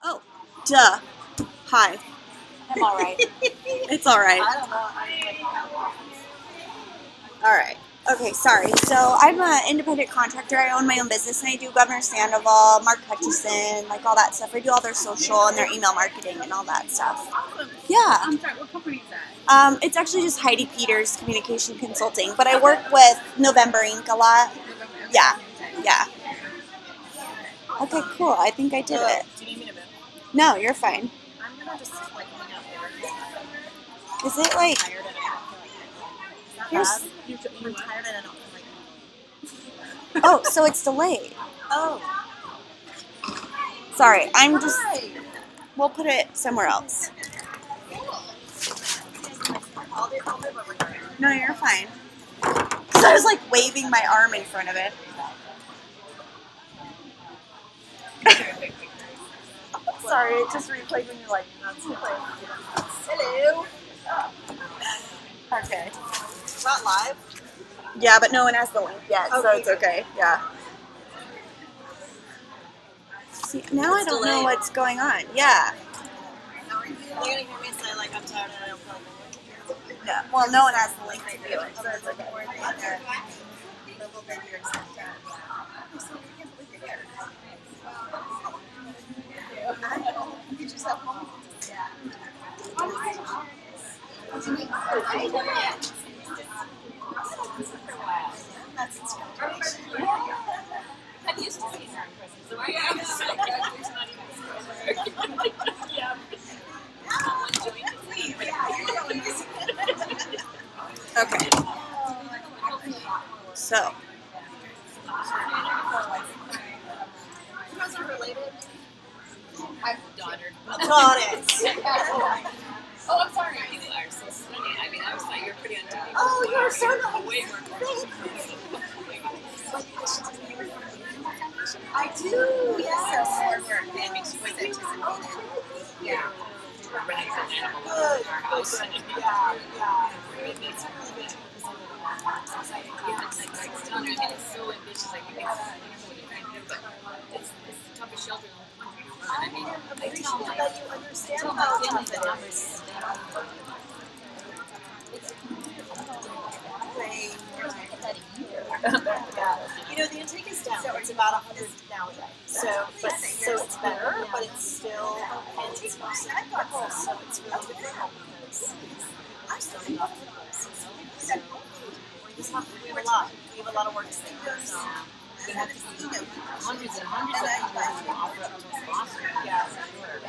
Oh, duh. Hi. I'm all right. It's all right. I don't know. All right. Okay, sorry. So I'm an independent contractor. I own my own business, and I do Governor Sandoval, Mark Hutchison, like all that stuff. I do all their social and their email marketing and all that stuff. Awesome. Yeah. I'm sorry, what company is that? It's actually just Heidi Peters Communication Consulting, but I work with November Inc. a lot. Yeah. Yeah. Okay, cool. I think I did it. Do you need me to move? No, you're fine. I'm gonna just like hang out there. Is it like I'm tired and I don't feel like it. here's? I'm tired and I don't feel like it. Oh, so it's delayed. Oh. Sorry, I'm just. Hi. We'll put it somewhere else. I'll live over here. No, you're fine. Because I was like waving my arm in front of it. Sorry, it just replayed when you're like, Hello. okay. Not live? Yeah, but no one has the link yet, so Okay. it's okay. Yeah. See, now I It's don't know delayed. what's going on. Yeah. You're gonna hear me say like I'm tired and I don't feel like it. Yeah. Well, no one has the link to do it, so it's okay. I'm used to seeing her in person, so I am. Okay. So, You guys are related? I'm daughter. got it. Oh, I'm sorry. You are so funny. I mean, I was thought you were pretty on TV. Oh, you're so nice. Way more. I do. Yes. That makes you quite anticipated. Yeah. We're running some animal Good. in our house. Yeah. Yeah. It makes it really good. Yeah, it's telling me it's so ambitious. Like, I don't know what you're trying to do, but it's the toughest shelter in the whole country. I mean, I tell my That you understand tell how my family tough the it numbers. is. You know, the intake is down. It's about 100 now. So it's better, but it's still, and it's mostly alcohol, so it's really difficult because I'm starting off with this. So we have a lot of work to do. So We have to do hundreds and hundreds of people who offer up to sponsor. yeah,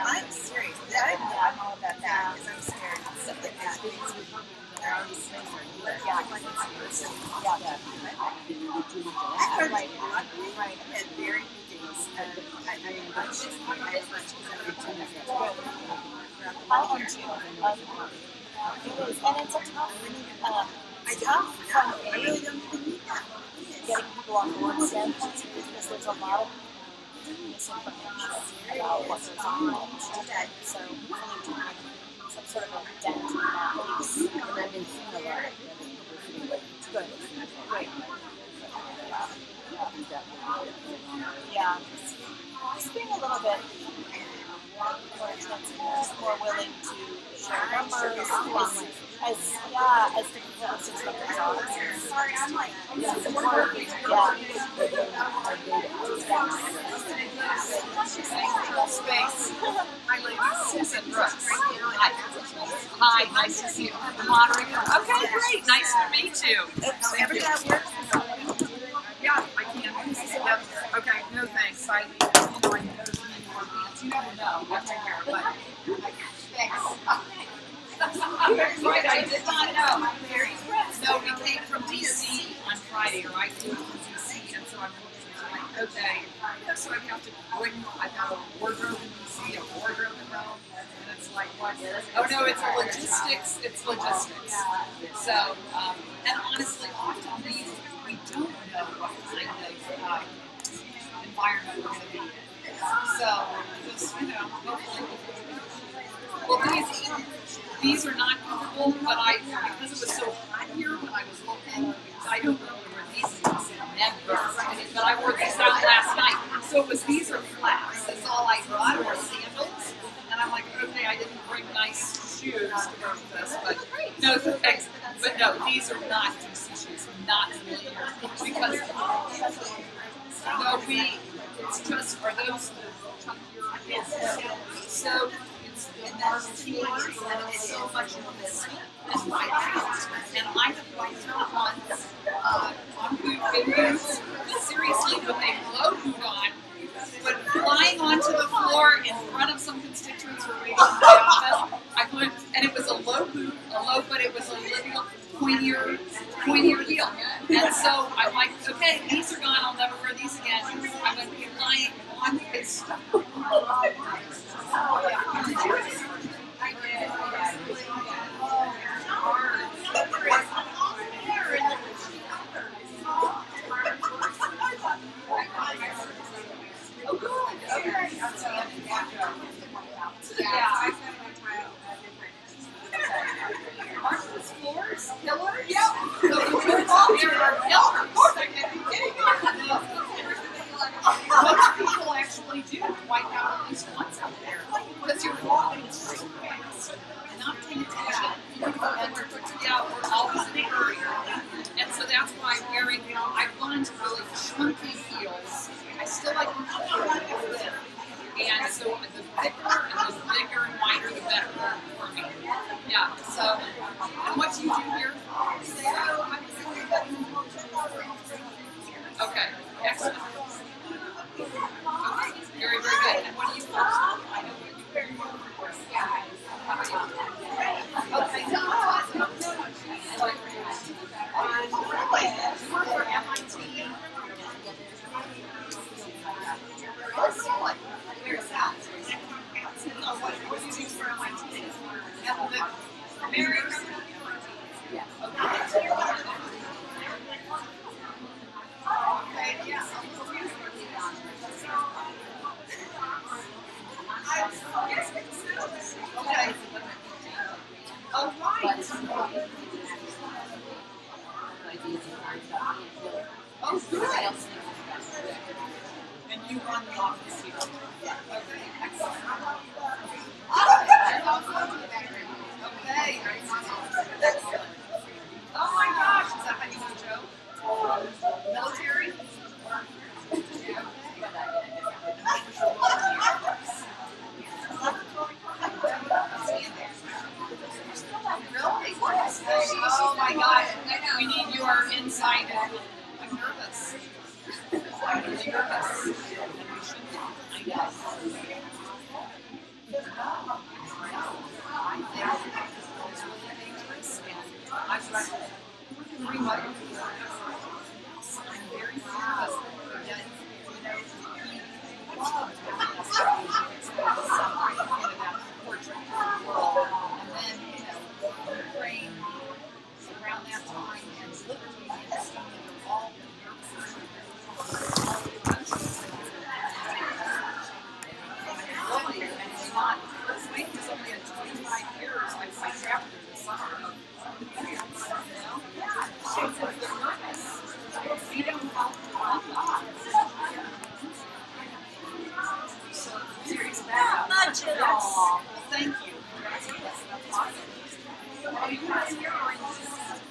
I'm serious. I'm all about that because I'm scared. Stuff like that. Yeah. Right. I've had very good days. I am too. It is, and it's a tough. I really don't even need that. Getting people on board again because there's a lot of misinformation about what goes on. So really doing some sort of a dent in that piece. And I've been seeing a lot of it's good. Great. Yeah. Just being a little bit more expensive, just more willing to share numbers, as difficult as these numbers are. Sorry, I'm like, it's important. Yeah. Space. Hi, ladies. Susan Brooks. Hi. Hi, nice to see you. The moderator. Okay, great. Nice to meet you. Thank you. Yeah, I can. Yep. Okay, no thanks. I need to know more pants. You never know. I'll take care of it. Thanks. Right, I did not know. I'm very impressed. No, we came from DC on Friday, or I came from DC, and so I'm like, okay. So I have to bring, I've got a wardrobe in DC, a wardrobe in Rome, and it's like, what? Oh no, it's logistics. It's logistics. So, and honestly, often we don't know what kind of environment we're going to be in. So, just, hopefully. Well, these are not comfortable, but because it was so hot here when I was looking, I don't know where these things never. But I wore these out last night. So these are flats. That's all I brought, or sandals. issues, not familiar, because no, it's just, are those the chunkier, so it's marketing and it's so much investment and wiped out. And I have wiped out on boots, seriously, with a low boot on, but flying onto the floor in front of some constituents who were waiting in my office. I went, and it was a low boot, but it was a little pointier heel. And so I'm like, okay, these are gone, I'll never wear these again. I'm going to be flying on this. Most people actually do wipe out at least once out there because you're walking so fast and not paying attention. And yeah, we're always in a hurry. And so that's why wearing, I've gone to really chunky heels. I still like them to fit. And so the thicker and the bigger and wider, the better for me. Yeah, so, and what do you do here? Okay, excellent. Okay, very, very good. And what do you do? I know what you wear. Yeah. How about you? Okay. You work for MIT. Where's that? What do you do for MIT? Mary? Yeah. Okay. Okay, yeah. Okay. Oh, right. Oh, good. And you run the office here. Okay, excellent. Okay. Excellent. Oh my gosh, is that how you know Joe? Military? Really? Oh my gosh, we need your insight. I'm nervous. I'm really nervous. I know. I think it's really dangerous, and I've read 3 months. I'm very nervous. Yet, and then, Ukraine around that time, and literally and seeing that they're all really, and it's not, Spain is only at 25 years. I traveled in the summer. We don't help so serious about Much at all. Thank you. That's awesome. Are you guys here or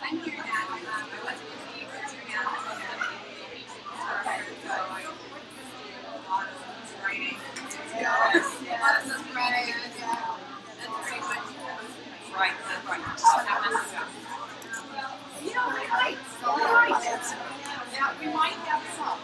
I'm here now. I wasn't here for 2 writing. Yes. That's writing. That's pretty much right. That's right. You know, we might. Yeah, we might have some.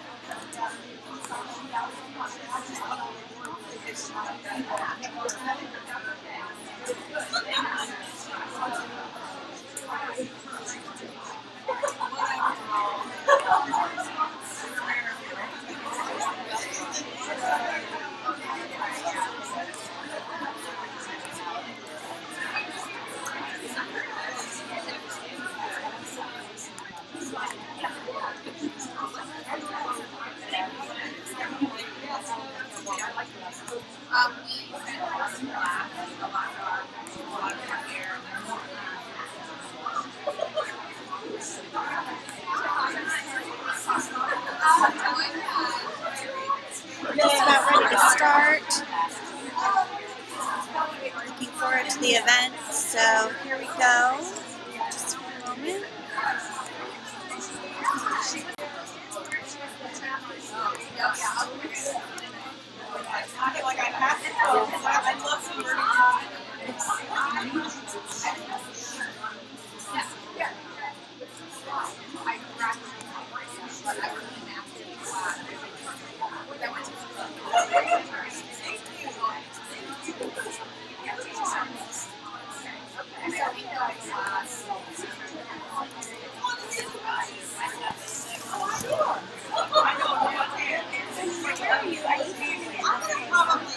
We're just about ready to start. Looking forward to the event, so here we go. Just for a moment. Probably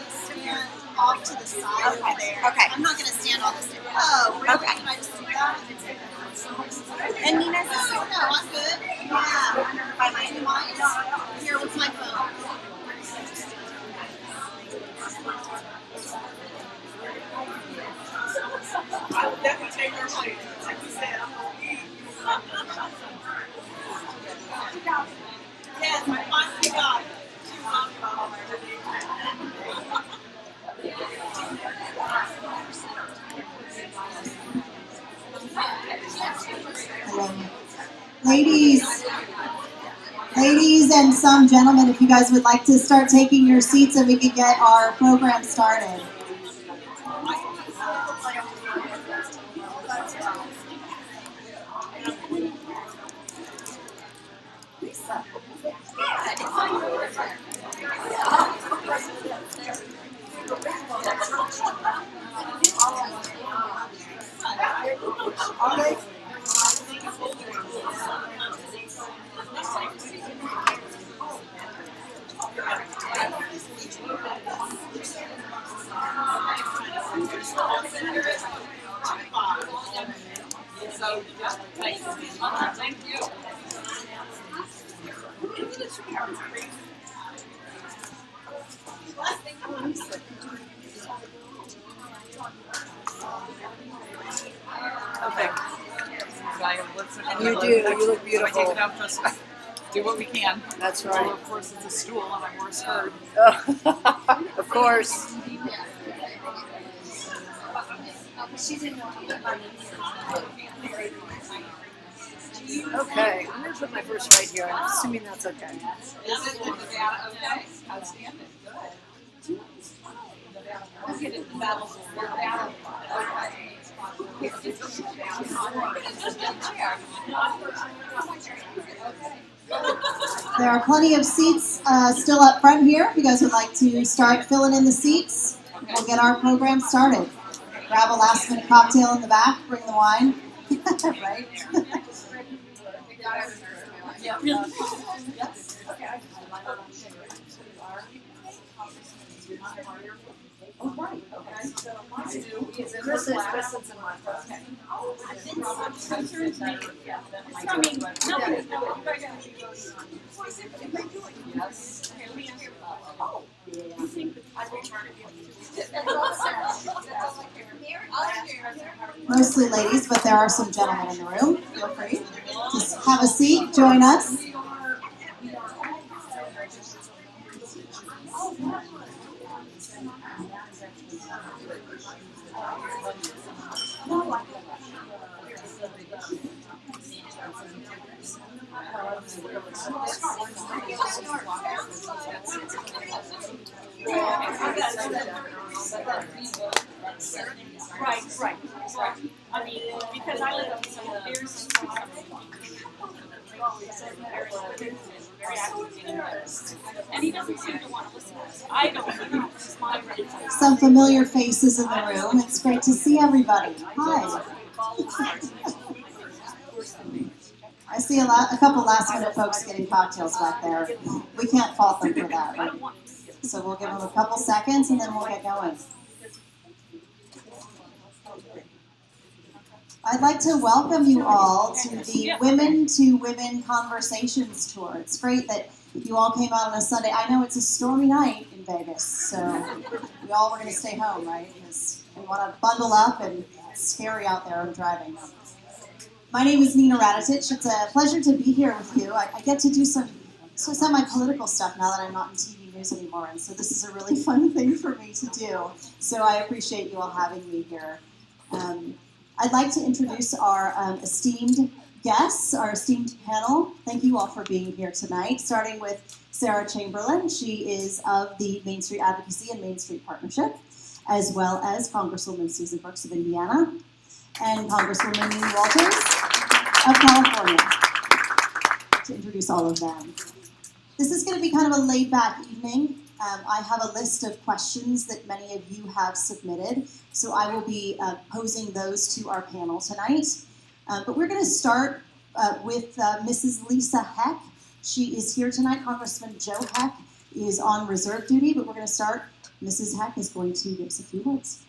stand off to the side over there. Okay. I'm not going to stand on this table. Oh, really? Okay. Can I just do that? And Nina's No, I'm good. Yeah. By my device. Here with my phone. I would definitely take your place. Like you said, I'm going to eat. Yes, I finally got it. Hello. Ladies and some gentlemen, if you guys would like to start taking your seats and we can get our program started. Thank you. Okay. You do. You look I beautiful. take it up, just do what we can. That's Although, right. of course, it's a stool and I wore a skirt. Of course. Okay, I'm going to put my first right here. I'm assuming that's okay. Is it in Nevada okay? Outstanding. Good. We'll get it in Nevada. There are plenty of seats still up front here. If you guys would like to start filling in the seats, we'll get our program started. Grab a last minute cocktail in the back, bring the wine. Right? Kristen's in my okay. Mostly ladies, but there are some gentlemen in the room. Feel free. Just have a seat, join us. Right. I mean, because I live in some years very active, and he doesn't seem to want to listen to us. I don't know. This is my right. Some familiar faces in the room. It's great to see everybody. Hi. I see a couple last minute folks getting cocktails back there. We can't fault them for that. Right? So we'll give them a couple seconds and then we'll get going. I'd like to welcome you all to the Women to Women Conversations Tour. It's great that you all came out on a Sunday. I know it's a stormy night in Vegas, so we all were going to stay home, right? Because we want to bundle up and it's scary out there. I'm driving. My name is Nina Raditich. It's a pleasure to be here with you. I get to do some of my political stuff now that I'm not in TV news anymore, and so this is a really fun thing for me to do. So I appreciate you all having me here. I'd like to introduce our esteemed guests, our esteemed panel. Thank you all for being here tonight, starting with Sarah Chamberlain. She is of the Main Street Advocacy and Main Street Partnership, as well as Congresswoman Susan Brooks of Indiana and Congresswoman Mimi Walters of California. to introduce all of them. This is going to be kind of a laid-back evening. I have a list of questions that many of you have submitted, so I will be posing those to our panel tonight. But we're going to start with Mrs. Lisa Heck. She is here tonight. Congressman Joe Heck is on reserve duty, but we're going to start. Mrs. Heck is going to give us a few words.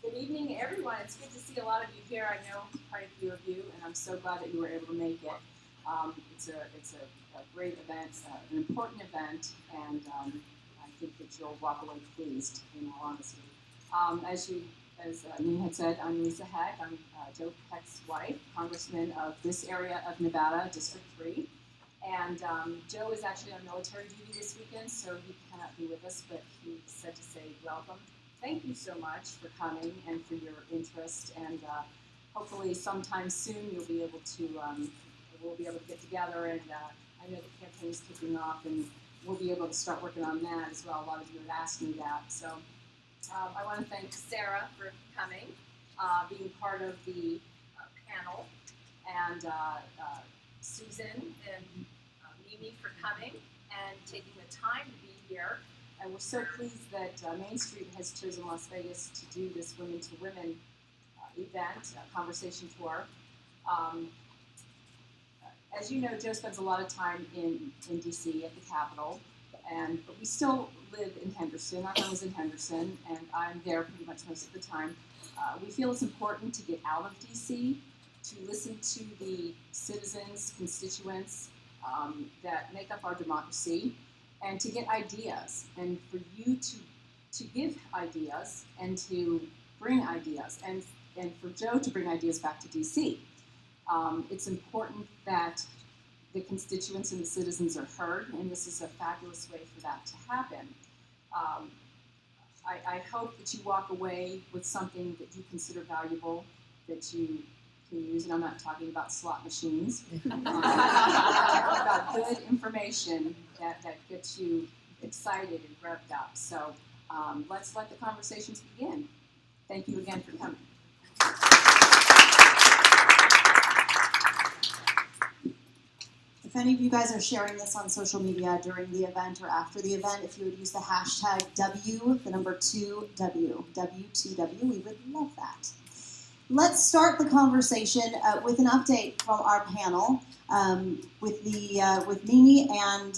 Good evening, everyone. It's good to see a lot of you here. I know quite a few of you, and I'm so glad that you were able to make it. It's a great event, an important event, and I think that you'll walk away pleased, in all honesty. As Nina had said, I'm Lisa Heck. I'm Joe Heck's wife, congressman of this area of Nevada, District 3. And Joe is actually on military duty this weekend, so he cannot be with us, but he said to say welcome. Thank you so much for coming and for your interest, and hopefully sometime soon you'll be able to, we'll be able to get together, and I know the campaign's kicking off, and we'll be able to start working on that as well. A lot of you have asked me that, so I want to thank Sarah for coming, being part of the panel, and Susan and Mimi for coming and taking the time to be here. And we're so pleased that Main Street has chosen Las Vegas to do this Women to Women event, conversation tour. As you know, Joe spends a lot of time in DC at the Capitol, but we still live in Henderson. Our home is in Henderson, and I'm there pretty much most of the time. We feel it's important to get out of DC, to listen to the citizens, constituents that make up our democracy, and to get ideas, and for you to give ideas and to bring ideas, and for Joe to bring ideas back to DC. It's important that the constituents and the citizens are heard, and this is a fabulous way for that to happen. I hope that you walk away with something that you consider valuable, that you can use, and I'm not talking about slot machines. I'm talking about good information that gets you excited and revved up. So let's let the conversations begin. Thank you again for coming. If any of you guys are sharing this on social media during the event or after the event, if you would use the hashtag W2W, we would love that. Let's start the conversation with an update from our panel with Mimi and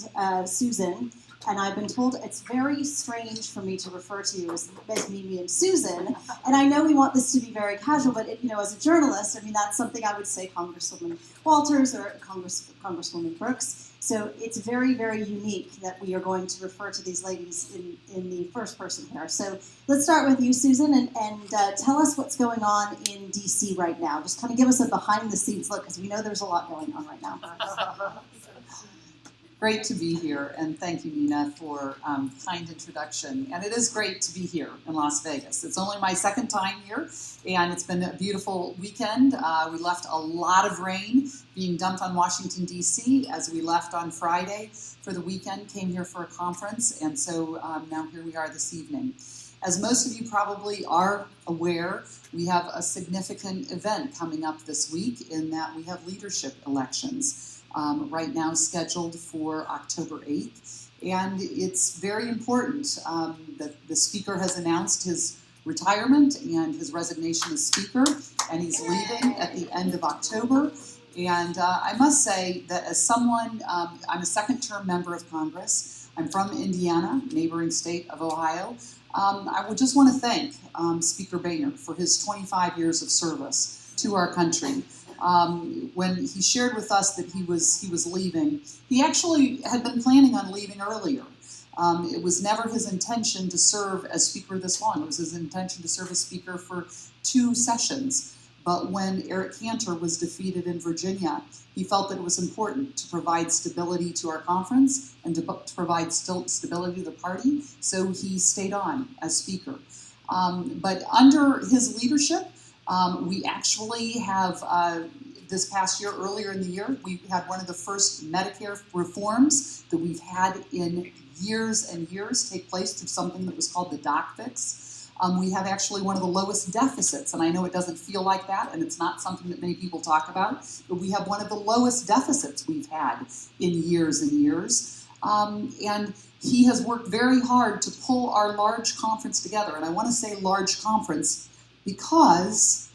Susan. And I've been told it's very strange for me to refer to you as Mimi and Susan. And I know we want this to be very casual, but as a journalist, I mean, that's something I would say Congresswoman Walters or Congresswoman Brooks. So it's very, very unique that we are going to refer to these ladies in the first person here. So let's start with you, Susan, and tell us what's going on in DC right now. Just kind of give us a behind the scenes look, because we know there's a lot going on right now. Great to be here, and thank you, Nina, for kind introduction. And it is great to be here in Las Vegas. It's only my second time here, and it's been a beautiful weekend. We left a lot of rain being dumped on Washington, D.C. as we left on Friday for the weekend, came here for a conference, and so now here we are this evening. As most of you probably are aware, we have a significant event coming up this week in that we have leadership elections. Right now scheduled for October 8th, and it's very important that the Speaker has announced his retirement and his resignation as Speaker, and he's leaving at the end of October. And I must say that as someone, I'm a second-term member of Congress. I'm from Indiana, neighboring state of Ohio. I would just want to thank Speaker Boehner for his 25 years of service to our country. When he shared with us that he was leaving, he actually had been planning on leaving earlier. It was never his intention to serve as Speaker this long. It was his intention to serve as Speaker for 2 sessions. But when Eric Cantor was defeated in Virginia, he felt that it was important to provide stability to our conference and to provide stability to the party, so he stayed on as Speaker. But under his leadership, we actually have, this past year, earlier in the year, we had one of the first Medicare reforms that we've had in years and years take place through something that was called the Doc Fix. We have actually one of the lowest deficits, and I know it doesn't feel like that, and it's not something that many people talk about, but we have one of the lowest deficits we've had in years and years. And he has worked very hard to pull our large conference together, and I want to say large conference because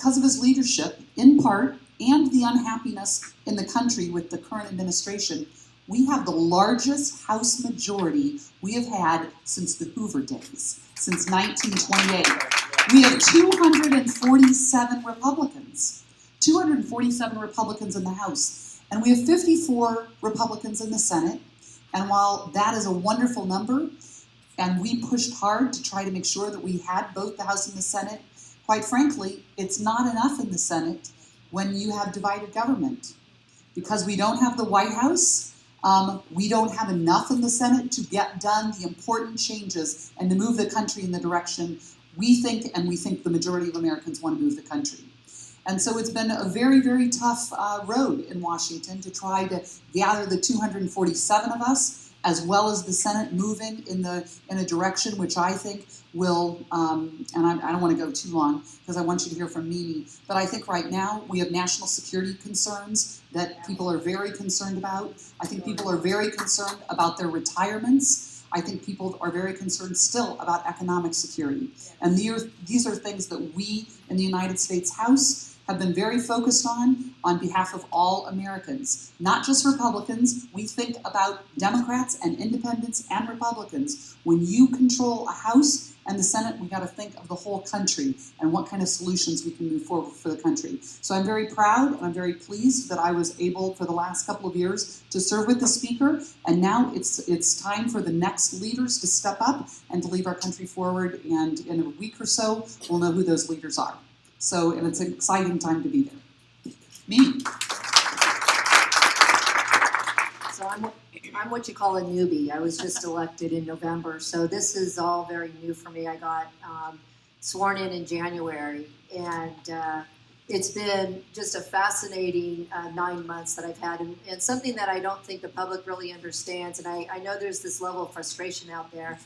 of his leadership, in part, and the unhappiness in the country with the current administration. We have the largest House majority we have had since the Hoover days, since 1928. We have 247 Republicans. 247 Republicans in the House. And we have 54 Republicans in the Senate. And while that is a wonderful number, and we pushed hard to try to make sure that we had both the House and the Senate, quite frankly, it's not enough in the Senate when you have divided government. Because we don't have the White House, we don't have enough in the Senate to get done the important changes and to move the country in the direction we think, and we think the majority of Americans want to move the country. And so it's been a very, very tough road in Washington to try to gather the 247 of us, as well as the Senate moving in a direction which I think will, and I don't want to go too long because I want you to hear from Mimi, but I think right now we have national security concerns that people are very concerned about. I think people are very concerned about their retirements. I think people are very concerned still about economic security. And these are things that we in the United States House have been very focused on behalf of all Americans, not just Republicans. We think about Democrats and independents and Republicans. When you control a House and the Senate, we got to think of the whole country and what kind of solutions we can move forward for the country. So I'm very proud and I'm very pleased that I was able for the last couple of years to serve with the Speaker, and now it's time for the next leaders to step up and to lead our country forward, and in a week or so, we'll know who those leaders are. So, and it's an exciting time to be there. Mimi. So I'm what you call a newbie. I was just elected in November, so this is all very new for me. I got sworn in January, and it's been just a fascinating 9 months that I've had, and something that I don't think the public really understands, and I know there's this level of frustration out there,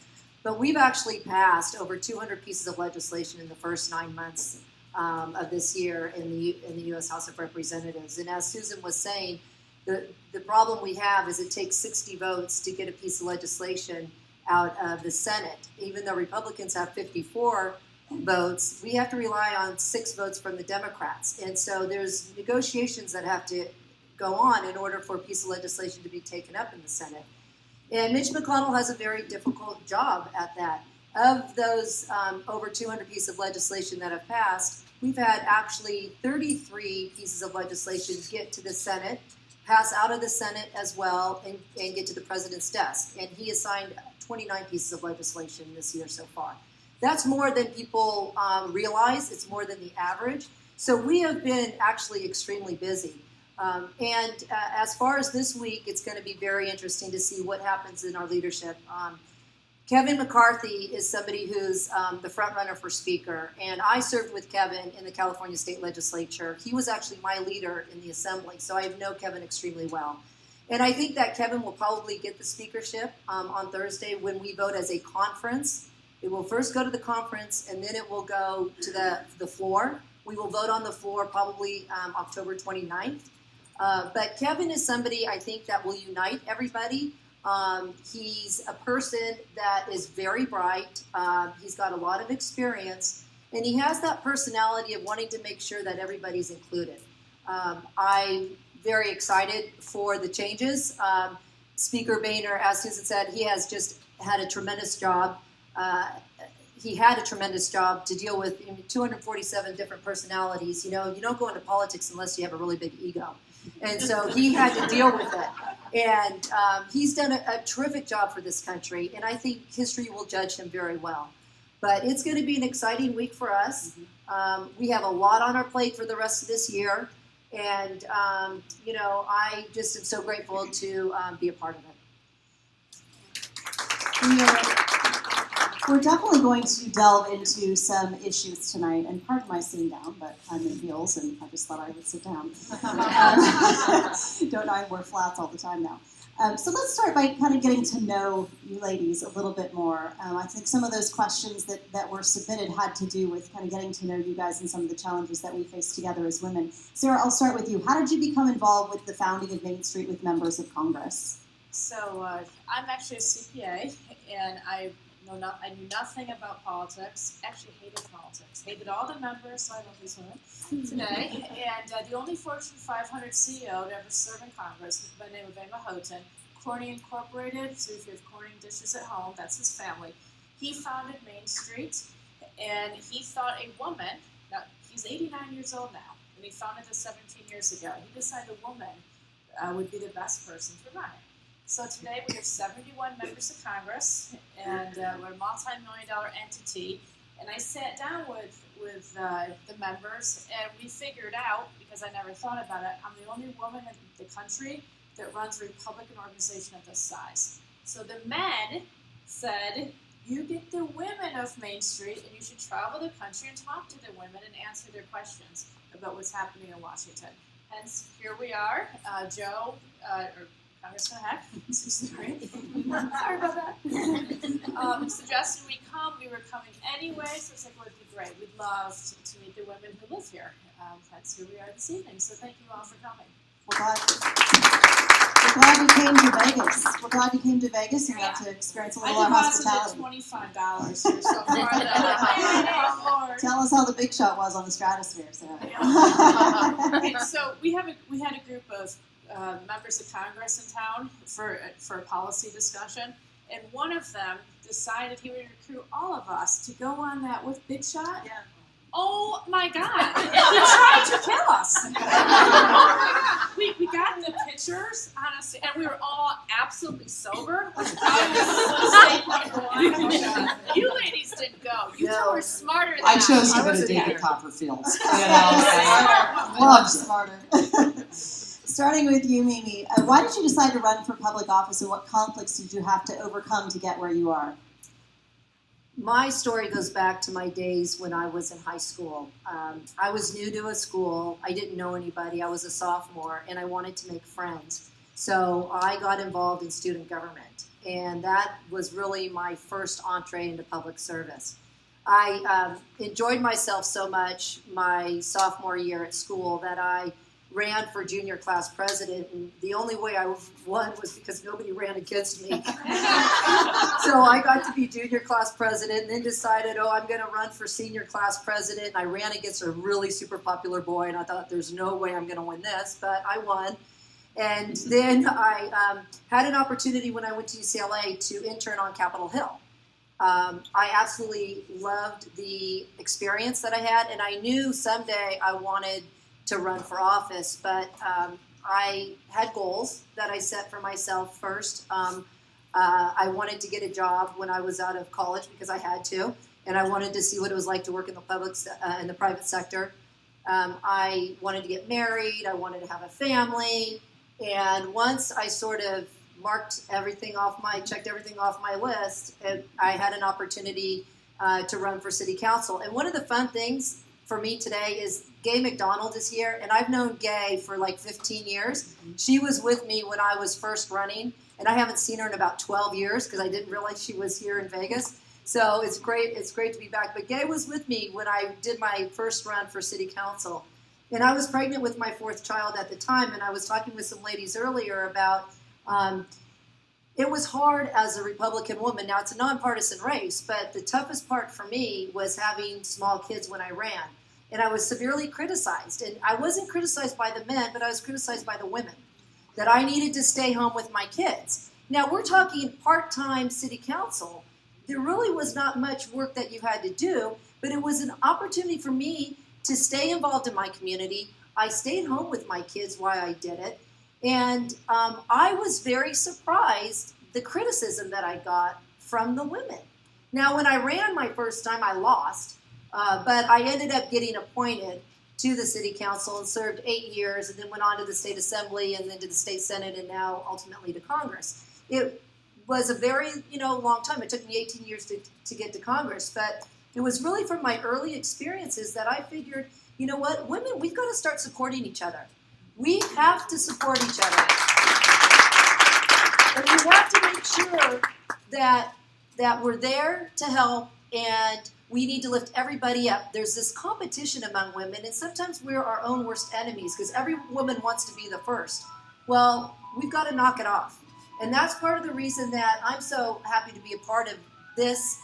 but we've actually passed over 200 pieces of legislation in the first 9 months of this year in the U.S. House of Representatives. And as Susan was saying, the problem we have is it takes 60 votes to get a piece of legislation out of the Senate. Even though Republicans have 54 votes, we have to rely on 6 votes from the Democrats. And so there's negotiations that have to go on in order for a piece of legislation to be taken up in the Senate. And Mitch McConnell has a very difficult job at that. Of those over 200 pieces of legislation that have passed, we've had actually 33 pieces of legislation get to the Senate, pass out of the Senate as well, and get to the president's desk. And he has signed 29 pieces of legislation this year so far. That's more than people realize. It's more than the average. So we have been actually extremely busy. As far as this week, it's going to be very interesting to see what happens in our leadership. Kevin McCarthy is somebody who's the front runner for Speaker, and I served with Kevin in the California State Legislature. He was actually my leader in the Assembly, so I know Kevin extremely well. And I think that Kevin will probably get the speakership on Thursday when we vote as a conference. It will first go to the conference, and then it will go to the floor. We will vote on the floor probably October 29th. But Kevin is somebody I think that will unite everybody. He's a person that is very bright. He's got a lot of experience, and he has that personality of wanting to make sure that everybody's included. I'm very excited for the changes. Speaker Boehner, as Susan said, he has just had a tremendous job. He had a tremendous job to deal with 247 different personalities. You know, you don't go into politics unless you have a really big ego. And so he had to deal with it. And he's done a terrific job for this country, and I think history will judge him very well. But it's going to be an exciting week for us. We have a lot on our plate for the rest of this year, and I just am so grateful to be a part of it. We're definitely going to delve into some issues tonight, and pardon my sitting down, but I'm in heels, and I just thought I would sit down. Don't I wear flats all the time now. So let's start by kind of getting to know you ladies a little bit more. I think some of those questions that were submitted had to do with kind of getting to know you guys and some of the challenges that we face together as women. Sarah, I'll start with you. How did you become involved with the founding of Main Street with members of Congress? So I'm actually a CPA, and I knew nothing about politics. Actually, hated politics. Hated all the members. So I love these women today. And the only Fortune 500 CEO to ever serve in Congress, by the name of Emma Houghton, Corning Incorporated. So if you have Corning dishes at home, that's his family. He founded Main Street, and he thought a woman. Now he's 89 years old now, and he founded this 17 years ago. He decided a woman would be the best person to run it. So today we have 71 members of Congress, and we're a multi-million-dollar entity. And I sat down with the members, and we figured out, because I never thought about it, I'm the only woman in the country that runs a Republican organization of this size. So the men said, you get the women of Main Street, and you should travel the country and talk to the women and answer their questions about what's happening in Washington. Hence, here we are, Joe, or Congressman Heck, sorry about that, suggested we come. We were coming anyway, so it's like, well, it'd be great. We'd love to meet the women who live here. Hence, here we are this evening. So thank you all for coming. We're glad you came to Vegas. We're glad you came to Vegas and got to experience a little of hospitality. I deposited $25 here so far. Tell us how the big shot was on the stratosphere, Sarah. Okay, so we had a group of members of Congress in town for a policy discussion, and one of them decided he would recruit all of us to go on that with Big Shot. Yeah. Oh my God! He tried to kill us. We got the pictures, honestly, and we were all absolutely sober. Which you ladies didn't go. You two were smarter than I chose to go to David Copperfield. Loved Smarter. Starting with you, Mimi, why did you decide to run for public office, and what conflicts did you have to overcome to get where you are? My story goes back to my days when I was in high school. I was new to a school. I didn't know anybody. I was a sophomore, and I wanted to make friends. So I got involved in student government, and that was really my first entree into public service. I enjoyed myself so much my sophomore year at school that I ran for junior class president, and the only way I won was because nobody ran against me. So I got to be junior class president, and then decided, I'm going to run for senior class president. And I ran against a really super popular boy, and I thought, there's no way I'm going to win this, but I won. And then I had an opportunity when I went to UCLA to intern on Capitol Hill. I absolutely loved the experience that I had, and I knew someday I wanted to run for office, but I had goals that I set for myself first. I wanted to get a job when I was out of college because I had to, and I wanted to see what it was like to work in the private sector. I wanted to get married. I wanted to have a family, and once I sort of checked everything off my list, I had an opportunity to run for city council. And one of the fun things for me today is Gay McDonald is here, and I've known Gay for like 15 years. She was with me when I was first running, and I haven't seen her in about 12 years because I didn't realize she was here in Vegas. So it's great to be back. But Gay was with me when I did my first run for city council. And I was pregnant with my fourth child at the time, and I was talking with some ladies earlier about it was hard as a Republican woman. Now, it's a nonpartisan race, but the toughest part for me was having small kids when I ran. And I was severely criticized. And I wasn't criticized by the men, but I was criticized by the women, that I needed to stay home with my kids. Now, we're talking part-time city council. There really was not much work that you had to do, but it was an opportunity for me to stay involved in my community. I stayed home with my kids while I did it. And I was very surprised the criticism that I got from the women. Now, when I ran my first time, I lost, but I ended up getting appointed to the city council and served 8 years, and then went on to the state assembly and then to the state senate, and now ultimately to Congress. It was a very long time. It took me 18 years to get to Congress, but it was really from my early experiences that I figured, you know what, women, we've got to start supporting each other. We have to support each other. But we have to make sure that we're there to help, and we need to lift everybody up. There's this competition among women, and sometimes we're our own worst enemies because every woman wants to be the first. Well, we've got to knock it off. And that's part of the reason that I'm so happy to be a part of this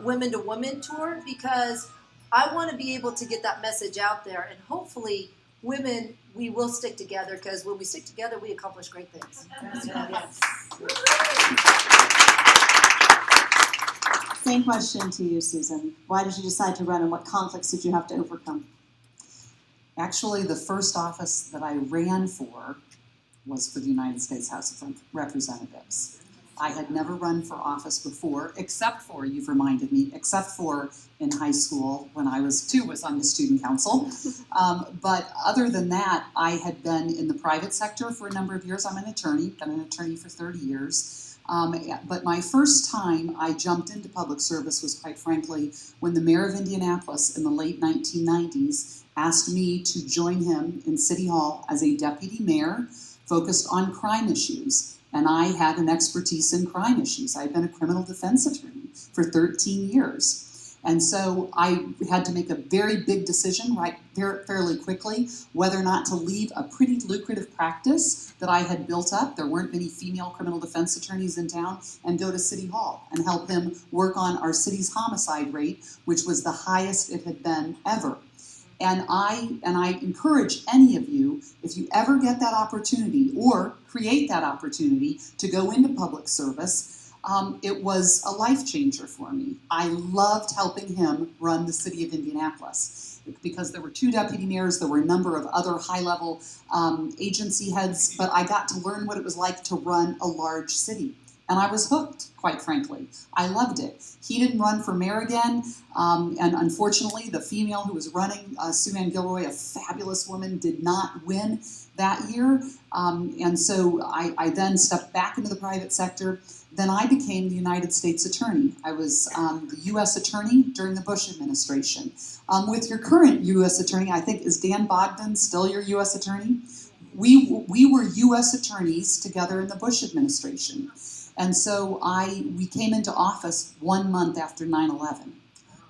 Women to Women tour, because I want to be able to get that message out there, and hopefully women, we will stick together, because when we stick together, we accomplish great things. Yes. Same question to you, Susan. Why did you decide to run, and what conflicts did you have to overcome? Actually, the first office that I ran for was for the United States House of Representatives. I had never run for office before, except for, you've reminded me, except for in high school when I was on the student council. But other than that, I had been in the private sector for a number of years. I'm an attorney, been an attorney for 30 years. But my first time I jumped into public service was, quite frankly, when the mayor of Indianapolis in the late 1990s asked me to join him in City Hall as a deputy mayor focused on crime issues. And I had an expertise in crime issues. I had been a criminal defense attorney for 13 years. And so I had to make a very big decision fairly quickly whether or not to leave a pretty lucrative practice that I had built up. There weren't many female criminal defense attorneys in town, and go to City Hall and help him work on our city's homicide rate, which was the highest it had been ever. And I encourage any of you, if you ever get that opportunity or create that opportunity to go into public service, it was a life changer for me. I loved helping him run the city of Indianapolis because there were 2 deputy mayors, there were a number of other high-level agency heads, but I got to learn what it was like to run a large city. And I was hooked, quite frankly. I loved it. He didn't run for mayor again, and unfortunately, the female who was running, Sue Ann Gilroy, a fabulous woman, did not win that year. And so I then stepped back into the private sector. Then I became the United States Attorney. I was the U.S. Attorney during the Bush administration. With your current U.S. Attorney, I think, is Dan Bogdan still your U.S. Attorney? We were U.S. attorneys together in the Bush administration. And so we came into office 1 month after 9/11,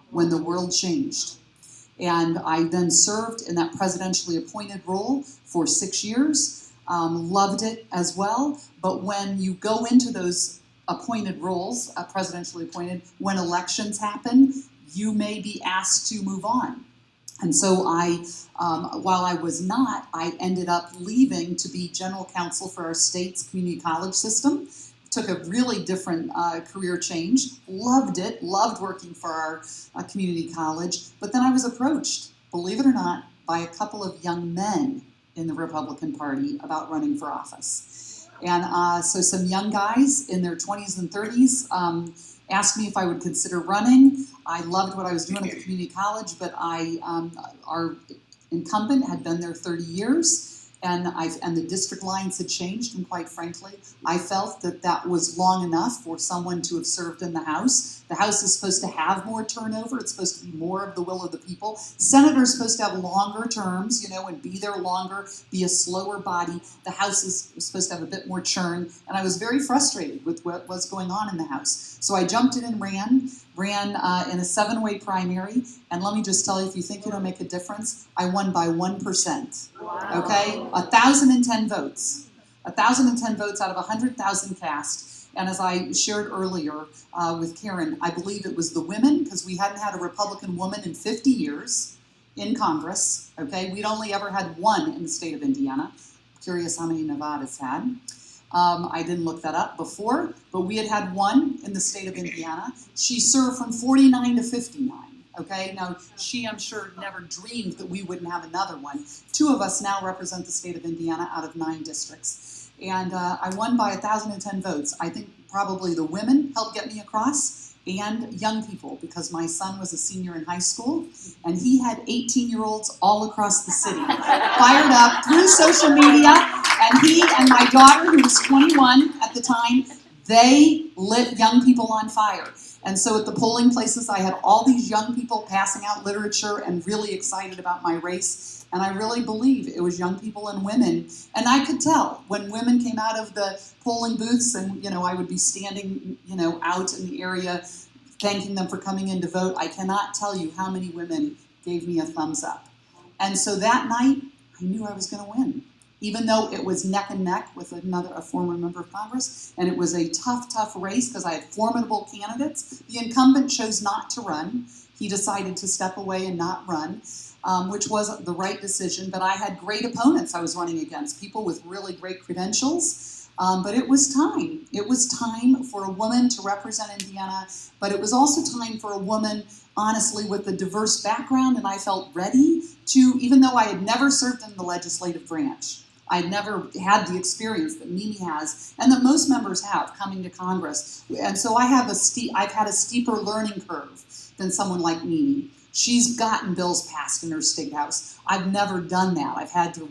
when the world changed. And I then served in that presidentially appointed role for 6 years, loved it as well. But when you go into those appointed roles, presidentially appointed, when elections happen, you may be asked to move on. And so while I was not, I ended up leaving to be general counsel for our state's community college system. Took a really different career change, loved it, loved working for our community college, but then I was approached, believe it or not, by a couple of young men in the Republican Party about running for office. And so some young guys in their 20s and 30s asked me if I would consider running. I loved what I was doing at the community college, but our incumbent had been there 30 years. And the district lines had changed, and quite frankly, I felt that was long enough for someone to have served in the House. The House is supposed to have more turnover. It's supposed to be more of the will of the people. Senators supposed to have longer terms, and be there longer, be a slower body. The House is supposed to have a bit more churn, and I was very frustrated with what was going on in the House. So I jumped in and ran in a 7-way primary, and let me just tell you, if you think it'll make a difference, I won by 1%. Wow. Okay? 1,010 votes. 1,010 votes out of 100,000 cast. And as I shared earlier with Karen, I believe it was the women, because we hadn't had a Republican woman in 50 years in Congress. Okay? We'd only ever had one in the state of Indiana. Curious how many Nevada's had. I didn't look that up before, but we had one in the state of Indiana. She served from 49 to 59. Okay, now she, I'm sure, never dreamed that we wouldn't have another one. 2 of us now represent the state of Indiana out of 9 districts. And I won by 1,010 votes. I think probably the women helped get me across, and young people, because my son was a senior in high school, and he had 18-year-olds all across the city, fired up through social media, and he and my daughter, who was 21 at the time, they lit young people on fire. And so at the polling places, I had all these young people passing out literature and really excited about my race. And I really believe it was young people and women. And I could tell when women came out of the polling booths and, you know, I would be standing, you know, out in the area thanking them for coming in to vote. I cannot tell you how many women gave me a thumbs up. And so that night, I knew I was going to win. Even though it was neck and neck with a former member of Congress, and it was a tough race because I had formidable candidates. The incumbent chose not to run. He decided to step away and not run, which was the right decision, but I had great opponents I was running against, people with really great credentials, but it was time. It was time for a woman to represent Indiana, but it was also time for a woman, honestly, with a diverse background, and I felt ready to, even though I had never served in the legislative branch, I'd never had the experience that Mimi has and that most members have coming to Congress. And so I've had a steeper learning curve than someone like Mimi. She's gotten bills passed in her state house. I've never done that. I've had to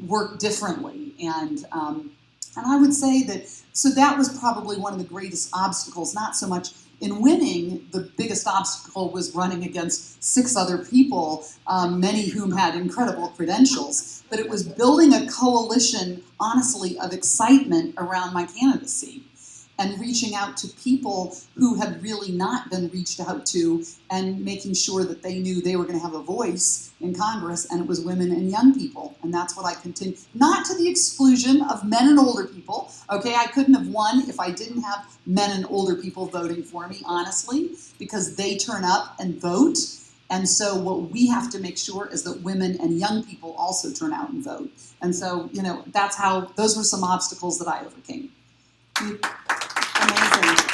work differently. And I would say that, so that was probably one of the greatest obstacles, not so much in winning. The biggest obstacle was running against 6 other people, many whom had incredible credentials. But it was building a coalition, honestly, of excitement around my candidacy and reaching out to people who had really not been reached out to and making sure that they knew they were going to have a voice in Congress, and it was women and young people. And that's what I continue, not to the exclusion of men and older people. Okay, I couldn't have won if I didn't have men and older people voting for me, honestly, because they turn up and vote. And so what we have to make sure is that women and young people also turn out and vote. And so, you know, those were some obstacles that I overcame. Amazing.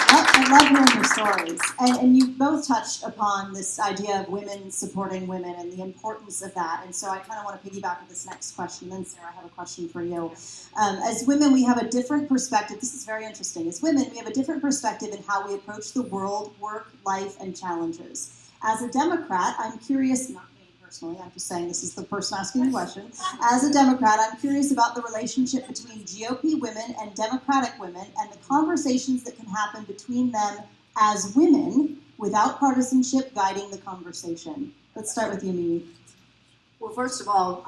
I love hearing your stories. And you both touched upon this idea of women supporting women and the importance of that. And so I kind of want to piggyback with this next question. Then, Sarah, I have a question for you. As women, we have a different perspective. This is very interesting. As women, we have a different perspective in how we approach the world, work, life, and challenges. As a Democrat, I'm curious, not me personally, I'm just saying this is the person asking the question. As a Democrat, I'm curious about the relationship between GOP women and Democratic women and the conversations that can happen between them as women without partisanship guiding the conversation. Let's start with you, Mimi. Well, first of all,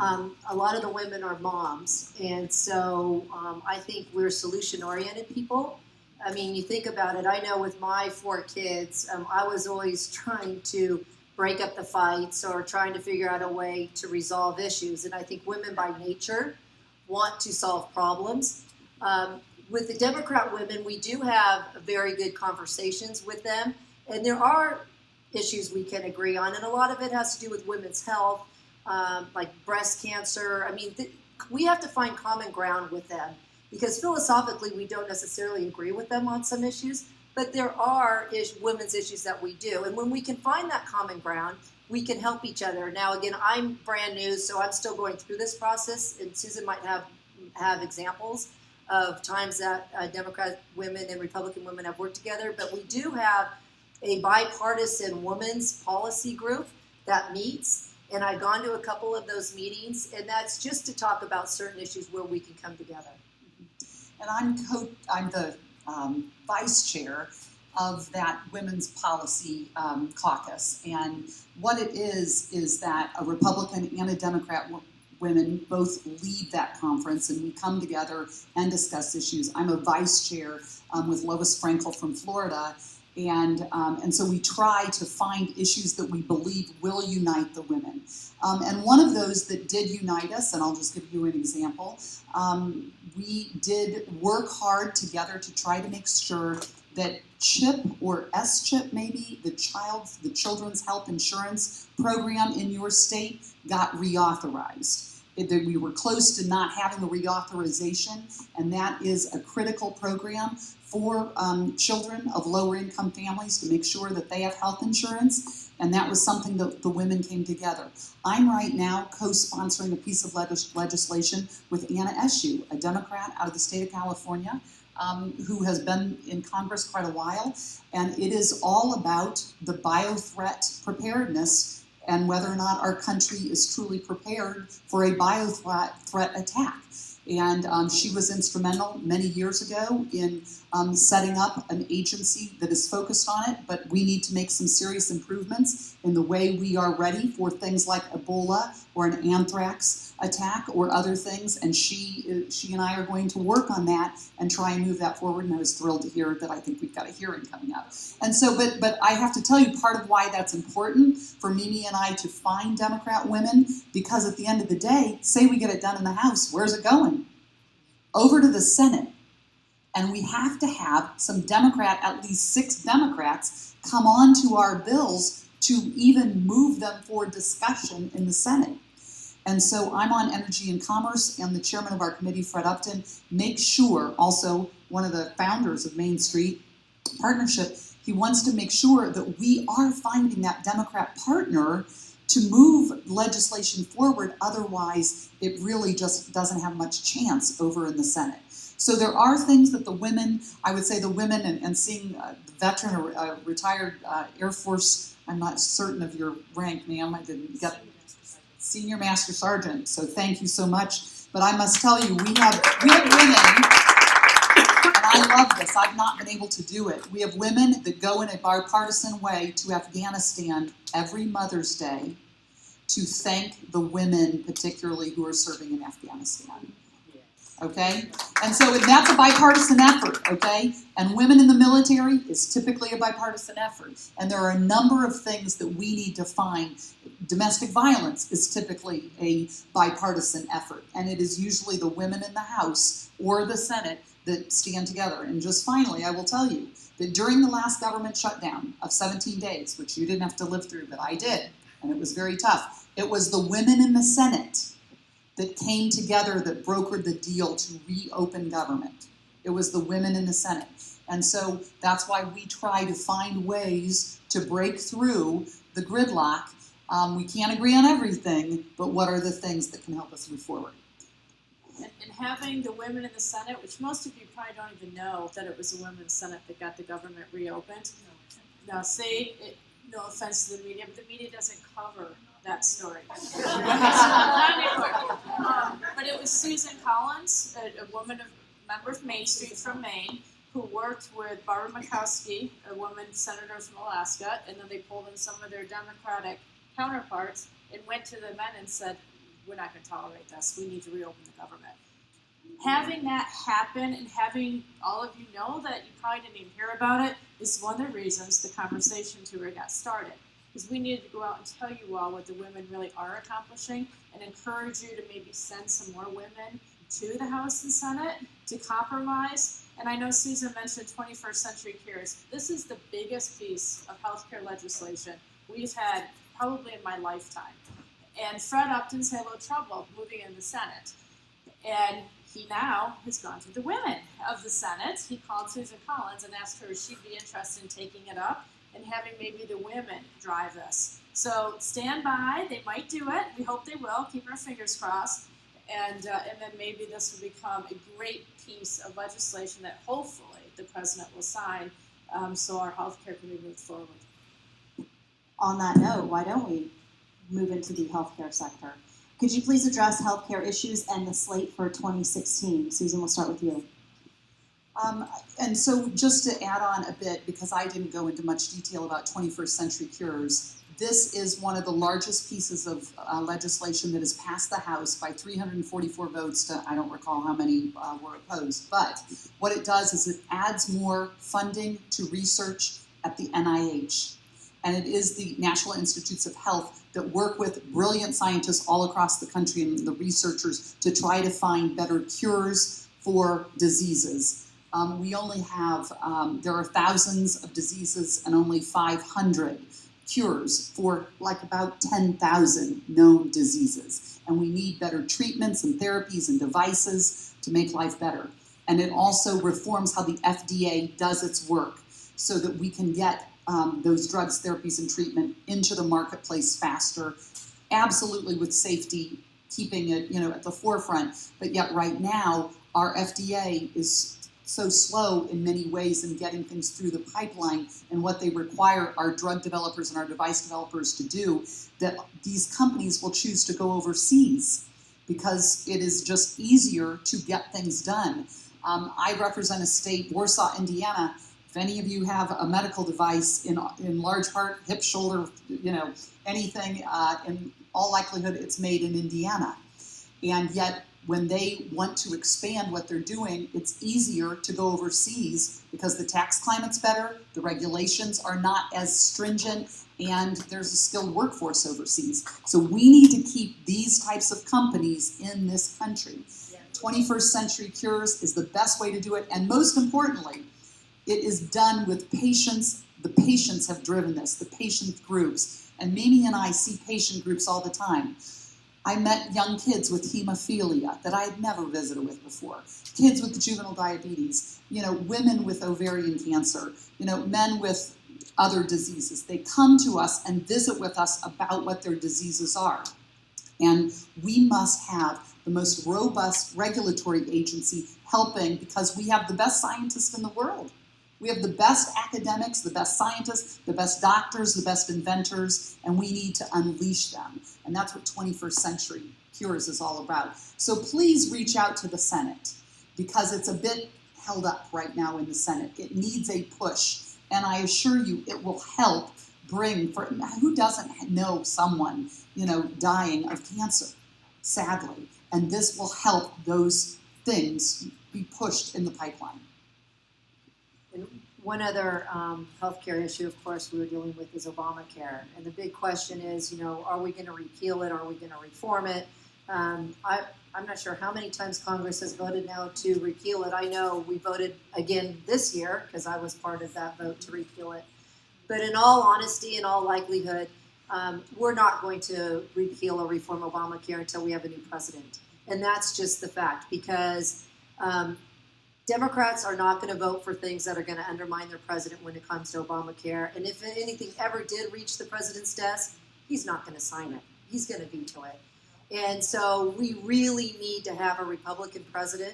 a lot of the women are moms, and so I think we're solution-oriented people. I mean, you think about it, I know with my 4 kids, I was always trying to break up the fights or trying to figure out a way to resolve issues. And I think women by nature want to solve problems. With the Democrat women, we do have very good conversations with them. And there are issues we can agree on. And a lot of it has to do with women's health, like breast cancer. I mean, we have to find common ground with them. Because philosophically, we don't necessarily agree with them on some issues, but there are women's issues that we do. And when we can find that common ground, we can help each other. Now, again, I'm brand new, so I'm still going through this process, and Susan might have examples of times that Democrat women and Republican women have worked together, but we do have a bipartisan women's policy group that meets, and I've gone to a couple of those meetings, and that's just to talk about certain issues where we can come together. And I'm the vice chair of that Women's Policy Caucus. And what it is that a Republican and a Democrat women both lead that conference, and we come together and discuss issues. I'm a vice chair with Lois Frankel from Florida. And so we try to find issues that we believe will unite the women. And one of those that did unite us, and I'll just give you an example, we did work hard together to try to make sure that CHIP, or S-CHIP maybe, the Children's Health Insurance Program in your state, got reauthorized. We were close to not having a reauthorization, and that is a critical program for children of lower income families to make sure that they have health insurance, and that was something that the women came together. I'm right now co-sponsoring a piece of legislation with Anna Eshoo, a Democrat out of the state of California, who has been in Congress quite a while, and it is all about the biothreat preparedness and whether or not our country is truly prepared for a biothreat attack. And she was instrumental many years ago in setting up an agency that is focused on it, but we need to make some serious improvements in the way we are ready for things like Ebola or an anthrax attack or other things, and she and I are going to work on that and try and move that forward, and I was thrilled to hear that I think we've got a hearing coming up. And so, but I have to tell you, part of why that's important for Mimi and I to find Democrat women, because at the end of the day, say we get it done in the House, where's it going? Over to the Senate. And we have to have some Democrat, at least 6 Democrats, come on to our bills to even move them for discussion in the Senate. And so I'm on Energy and Commerce, and the chairman of our committee, Fred Upton, makes sure, also one of the founders of Main Street Partnership, he wants to make sure that we are finding that Democrat partner to move legislation forward. Otherwise, it really just doesn't have much chance over in the Senate. So there are things that the women, I would say the women, and seeing the veteran or retired Air Force, I'm not certain of your rank, ma'am, I didn't get Senior Master Sergeant, so thank you so much. But I must tell you, we have women, and I love this, I've not been able to do it. We have women that go in a bipartisan way to Afghanistan every Mother's Day to thank the women, particularly who are serving in Afghanistan. Okay? And so that's a bipartisan effort, okay? And women in the military is typically a bipartisan effort. And there are a number of things that we need to find. Domestic violence is typically a bipartisan effort. And it is usually the women in the House or the Senate that stand together. And just finally, I will tell you that during the last government shutdown of 17 days, which you didn't have to live through, but I did, and it was very tough, it was the women in the Senate that came together that brokered the deal to reopen government. It was the women in the Senate. And so that's why we try to find ways to break through the gridlock. We can't agree on everything, but what are the things that can help us move forward? And having the women in the Senate, which most of you probably don't even know that it was the women in the Senate that got the government reopened. Now, no offense to the media, but the media doesn't cover that story. But it was Susan Collins, a woman, member of Main Street from Maine, who worked with Barbara Murkowski, a woman senator from Alaska, and then they pulled in some of their Democratic counterparts and went to the men and said, we're not going to tolerate this. We need to reopen the government. Having that happen and having all of you know that you probably didn't even hear about it is one of the reasons the conversation tour got started. Because we needed to go out and tell you all what the women really are accomplishing and encourage you to maybe send some more women to the House and Senate to compromise. And I know Susan mentioned 21st Century Cures. This is the biggest piece of healthcare legislation we've had probably in my lifetime. And Fred Upton's had a little trouble moving in the Senate. And he now has gone to the women of the Senate. He called Susan Collins and asked her if she'd be interested in taking it up and having maybe the women drive this. So stand by, they might do it. We hope they will, keep our fingers crossed. And then maybe this will become a great piece of legislation that hopefully the president will sign so our healthcare can be moved forward. On that note, why don't we move into the healthcare sector? Could you please address healthcare issues and the slate for 2016? Susan, we'll start with you. And so just to add on a bit, because I didn't go into much detail about 21st Century Cures, this is one of the largest pieces of legislation that has passed the House by 344 votes to, I don't recall how many were opposed, but what it does is it adds more funding to research at the NIH. And it is the National Institutes of Health that work with brilliant scientists all across the country and the researchers to try to find better cures for diseases. We only have, there are thousands of diseases and only 500 cures for like about 10,000 known diseases. And we need better treatments and therapies and devices to make life better. And it also reforms how the FDA does its work so that we can get those drugs, therapies, and treatment into the marketplace faster, absolutely with safety, keeping it, at the forefront. But yet right now, our FDA is so slow in many ways in getting things through the pipeline, and what they require our drug developers and our device developers to do, that these companies will choose to go overseas because it is just easier to get things done. I represent a state, Warsaw, Indiana. If any of you have a medical device, in large part, hip, shoulder, anything, in all likelihood, it's made in Indiana. And yet, when they want to expand what they're doing, it's easier to go overseas because the tax climate's better, the regulations are not as stringent, and there's a skilled workforce overseas. So we need to keep these types of companies in this country. 21st Century Cures is the best way to do it, and most importantly, it is done with patients. The patients have driven this, the patient groups. And Mimi and I see patient groups all the time. I met young kids with hemophilia that I had never visited with before, kids with juvenile diabetes, women with ovarian cancer, men with other diseases. They come to us and visit with us about what their diseases are. And we must have the most robust regulatory agency helping because we have the best scientists in the world. We have the best academics, the best scientists, the best doctors, the best inventors, and we need to unleash them. And that's what 21st Century Cures is all about. So please reach out to the Senate because it's a bit held up right now in the Senate. It needs a push. And I assure you it will help bring, who doesn't know someone, dying of cancer, sadly. And this will help those things be pushed in the pipeline. And one other healthcare issue, of course, we were dealing with is Obamacare. And the big question is, are we going to repeal it? Are we going to reform it? I'm not sure how many times Congress has voted now to repeal it. I know we voted again this year because I was part of that vote to repeal it. But in all honesty, in all likelihood, we're not going to repeal or reform Obamacare until we have a new president. And that's just the fact because Democrats are not going to vote for things that are going to undermine their president when it comes to Obamacare. And if anything ever did reach the president's desk, he's not going to sign it. He's going to veto it. And so we really need to have a Republican president.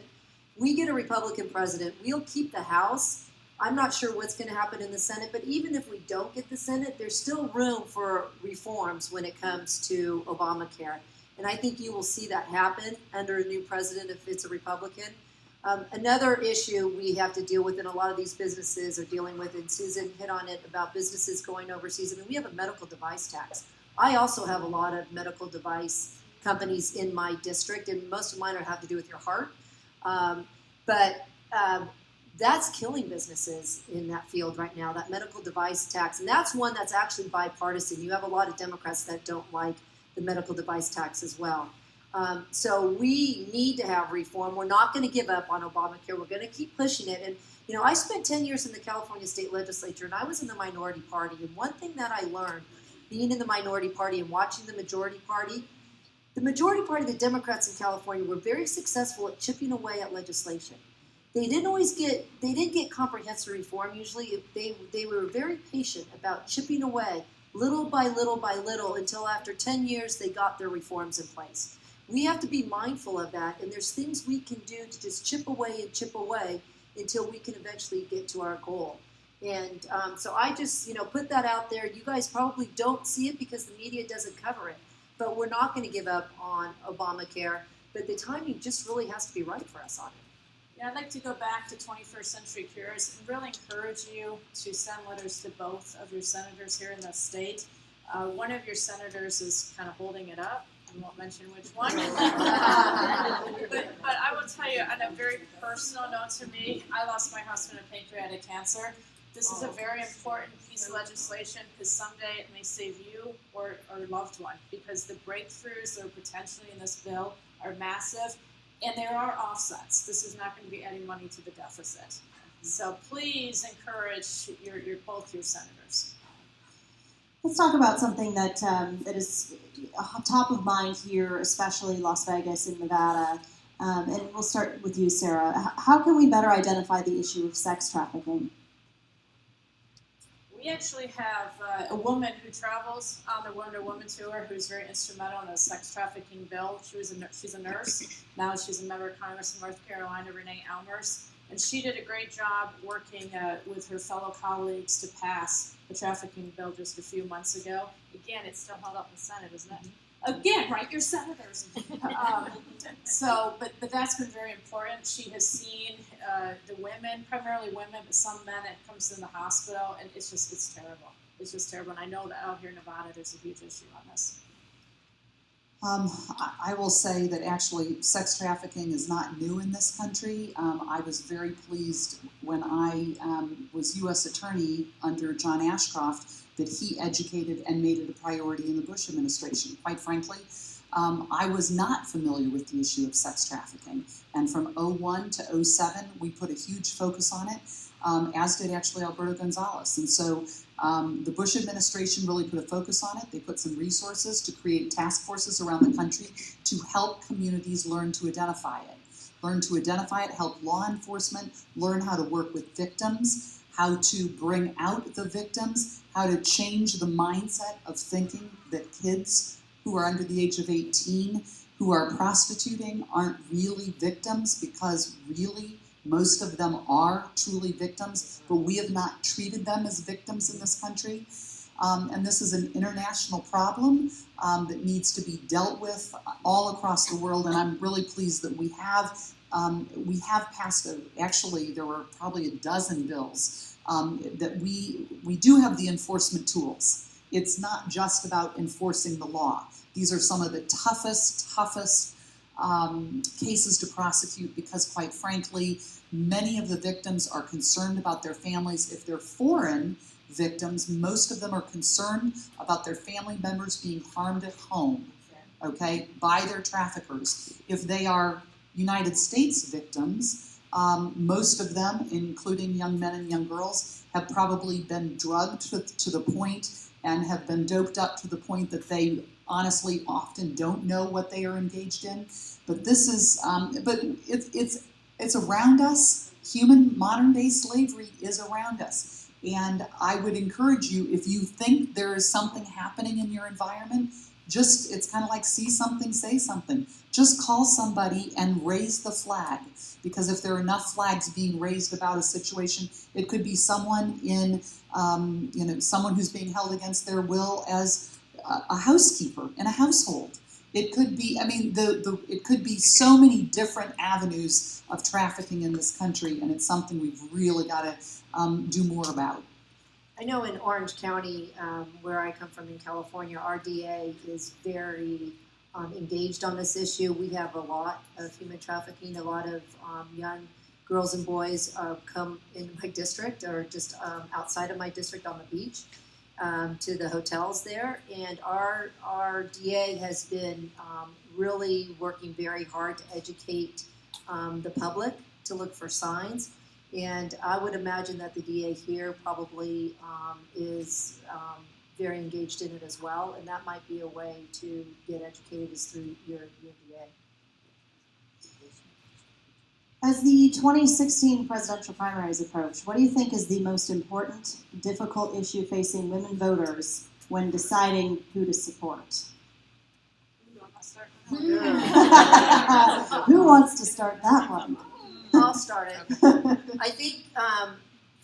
We get a Republican president, we'll keep the House. I'm not sure what's going to happen in the Senate, but even if we don't get the Senate, there's still room for reforms when it comes to Obamacare. And I think you will see that happen under a new president if it's a Republican. Another issue we have to deal with, and a lot of these businesses are dealing with, and Susan hit on it about businesses going overseas. I mean, we have a medical device tax. I also have a lot of medical device companies in my district, and most of mine have to do with your heart. But that's killing businesses in that field right now, that medical device tax. And that's one that's actually bipartisan. You have a lot of Democrats that don't like the medical device tax as well. So we need to have reform. We're not going to give up on Obamacare. We're going to keep pushing it. And, I spent 10 years in the California State Legislature, and I was in the minority party. And one thing that I learned, being in the minority party and watching the majority party, the Democrats in California were very successful at chipping away at legislation. They didn't get comprehensive reform usually. They were very patient about chipping away little by little by little until after 10 years they got their reforms in place. We have to be mindful of that, and there's things we can do to just chip away until we can eventually get to our goal. And so I just, put that out there. You guys probably don't see it because the media doesn't cover it, but we're not going to give up on Obamacare, but the timing just really has to be right for us on it. Yeah, I'd like to go back to 21st Century Cures and really encourage you to send letters to both of your senators here in the state. One of your senators is kind of holding it up. I won't mention which one. but I will tell you, on a very personal note to me, I lost my husband to pancreatic cancer. This is a very important piece of legislation because someday it may save you or a loved one because the breakthroughs that are potentially in this bill are massive. And there are offsets. This is not going to be adding money to the deficit. So please encourage both your senators. Let's talk about something that is top of mind here, especially Las Vegas and Nevada. And we'll start with you, Sarah. How can we better identify the issue of sex trafficking? We actually have a woman who travels on the Wonder Woman tour who's very instrumental in the sex trafficking bill. She's a nurse. Now she's a member of Congress in North Carolina, Renee Almers. And she did a great job working with her fellow colleagues to pass the trafficking bill just a few months ago. Again, it's still held up in the Senate, isn't it? Again, write your senators. But that's been very important. She has seen the women, primarily women, but some men that comes in the hospital, and it's terrible. It's just terrible. And I know that out here in Nevada, there's a huge issue on this. I will say that actually sex trafficking is not new in this country. I was very pleased when I was U.S. Attorney under John Ashcroft that he educated and made it a priority in the Bush administration. Quite frankly, I was not familiar with the issue of sex trafficking. And from 2001 to 2007, we put a huge focus on it, as did actually Alberto Gonzalez. And so the Bush administration really put a focus on it. They put some resources to create task forces around the country to help communities learn to identify it, help law enforcement learn how to work with victims, how to bring out the victims, how to change the mindset of thinking that kids who are under the age of 18 who are prostituting aren't really victims, because really most of them are truly victims, but we have not treated them as victims in this country. And this is an international problem that needs to be dealt with all across the world. And I'm really pleased that we have passed actually there were probably a dozen bills that we do have the enforcement tools. It's not just about enforcing the law. These are some of the toughest cases to prosecute, because quite frankly, many of the victims are concerned about their families. If they're foreign victims, most of them are concerned about their family members being harmed at home, okay, by their traffickers. If they are United States victims, most of them, including young men and young girls, have probably been drugged to the point and have been doped up to the point that they honestly often don't know what they are engaged in. But this is, it's around us. Human modern day slavery is around us. And I would encourage you, if you think there is something happening in your environment, it's kind of like see something, say something. Just call somebody and raise the flag. Because if there are enough flags being raised about a situation, it could be someone in, someone who's being held against their will as a housekeeper in a household. It could be, it could be so many different avenues of trafficking in this country, and it's something we've really got to do more about. I know in Orange County, where I come from in California, our DA is very engaged on this issue. We have a lot of human trafficking. A lot of young girls and boys come in my district, or just outside of my district on the beach, to the hotels there. And our DA has been really working very hard to educate the public to look for signs. And I would imagine that the DA here probably is very engaged in it as well, and that might be a way to get educated, is through your DA. As the 2016 presidential primaries approach, what do you think is the most important, difficult issue facing women voters when deciding who to support? Who wants to start that one? I'll start it. I think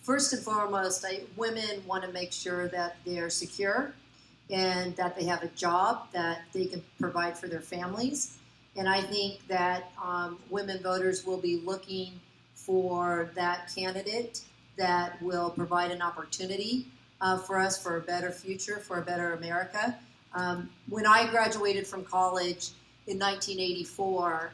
first and foremost, women want to make sure that they're secure and that they have a job that they can provide for their families. And I think that women voters will be looking for that candidate that will provide an opportunity for us for a better future, for a better America. When I graduated from college in 1984,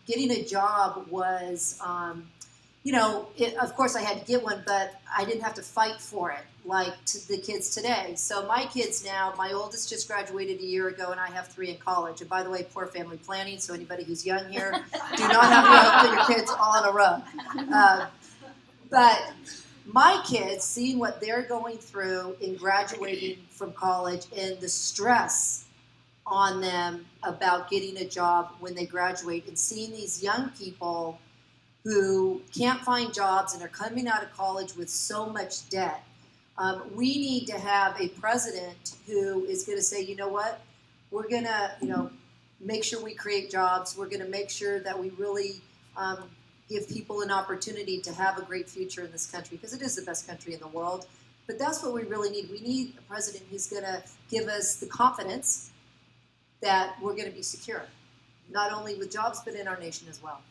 getting a job was, of course I had to get one, but I didn't have to fight for it like the kids today. So my kids now, my oldest just graduated a year ago, and I have 3 in college. And by the way, poor family planning, so anybody who's young here, do not have to put your kids all in a row. But my kids, seeing what they're going through in graduating from college and the stress on them about getting a job when they graduate, and seeing these young people who can't find jobs and are coming out of college with so much debt. We need to have a president who is going to say, you know what, we're going to, make sure we create jobs. We're going to make sure that we really give people an opportunity to have a great future in this country, because it is the best country in the world. But that's what we really need. We need a president who's going to give us the confidence that we're going to be secure, not only with jobs, but in our nation as well.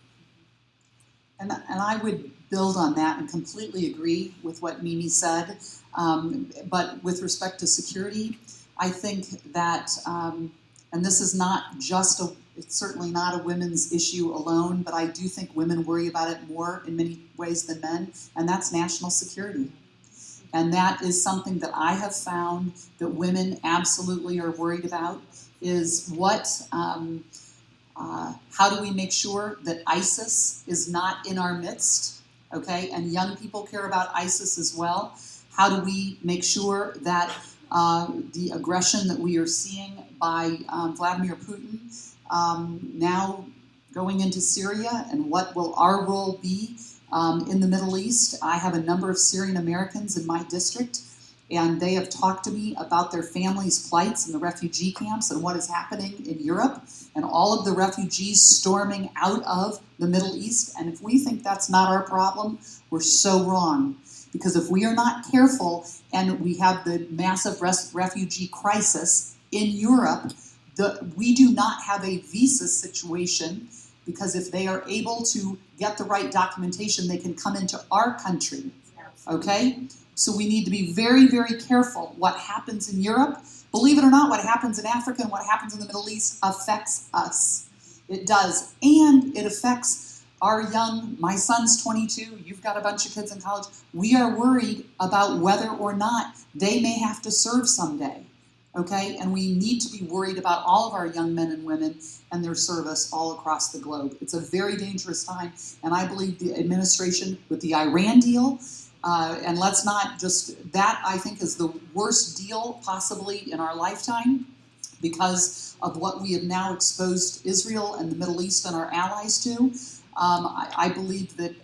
And I would build on that and completely agree with what Mimi said. But with respect to security, I think that, and this is not just it's certainly not a women's issue alone, but I do think women worry about it more in many ways than men, and that's national security. And that is something that I have found that women absolutely are worried about, is how do we make sure that ISIS is not in our midst, okay? And young people care about ISIS as well. How do we make sure that the aggression that we are seeing by Vladimir Putin now going into Syria, and what will our role be in the Middle East? I have a number of Syrian Americans in my district, and they have talked to me about their families' plights in the refugee camps and what is happening in Europe and all of the refugees storming out of the Middle East. And if we think that's not our problem, we're so wrong. Because if we are not careful and we have the massive refugee crisis in Europe, we do not have a visa situation, because if they are able to get the right documentation, they can come into our country, okay? So we need to be very, very careful. What happens in Europe, believe it or not, what happens in Africa and what happens in the Middle East affects us. It does. And it affects our my son's 22, you've got a bunch of kids in college. We are worried about whether or not they may have to serve someday, okay? And we need to be worried about all of our young men and women and their service all across the globe. It's a very dangerous time, and I believe the administration with the Iran deal, and let's not just, that I think is the worst deal possibly in our lifetime, because of what we have now exposed Israel and the Middle East and our allies to. I believe that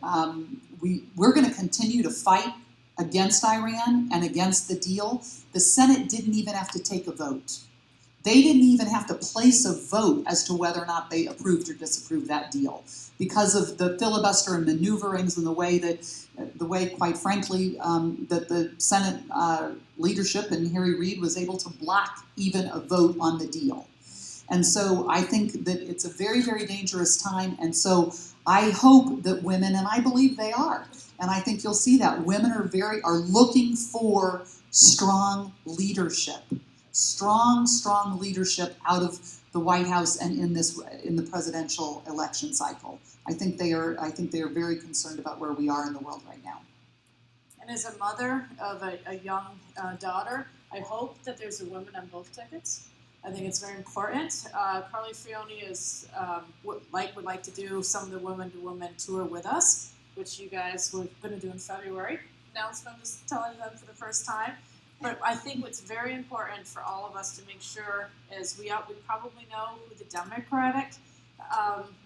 we're going to continue to fight against Iran and against the deal. The Senate didn't even have to take a vote. They didn't even have to place a vote as to whether or not they approved or disapproved that deal, because of the filibuster and maneuverings and the way, quite frankly, that the Senate leadership and Harry Reid was able to block even a vote on the deal. And so I think that it's a very, very dangerous time. And so I hope that women, and I believe they are, and I think you'll see that women are looking for strong leadership, strong leadership out of the White House and in the presidential election cycle. I think they are very concerned about where we are in the world right now. And as a mother of a young daughter, I hope that there's a woman on both tickets. I think it's very important. Carly Fione would like to do some of the Women to Women tour with us, which you guys were going to do in February. Announcement, I'm just telling them for the first time. But I think what's very important for all of us to make sure is we probably know who the Democratic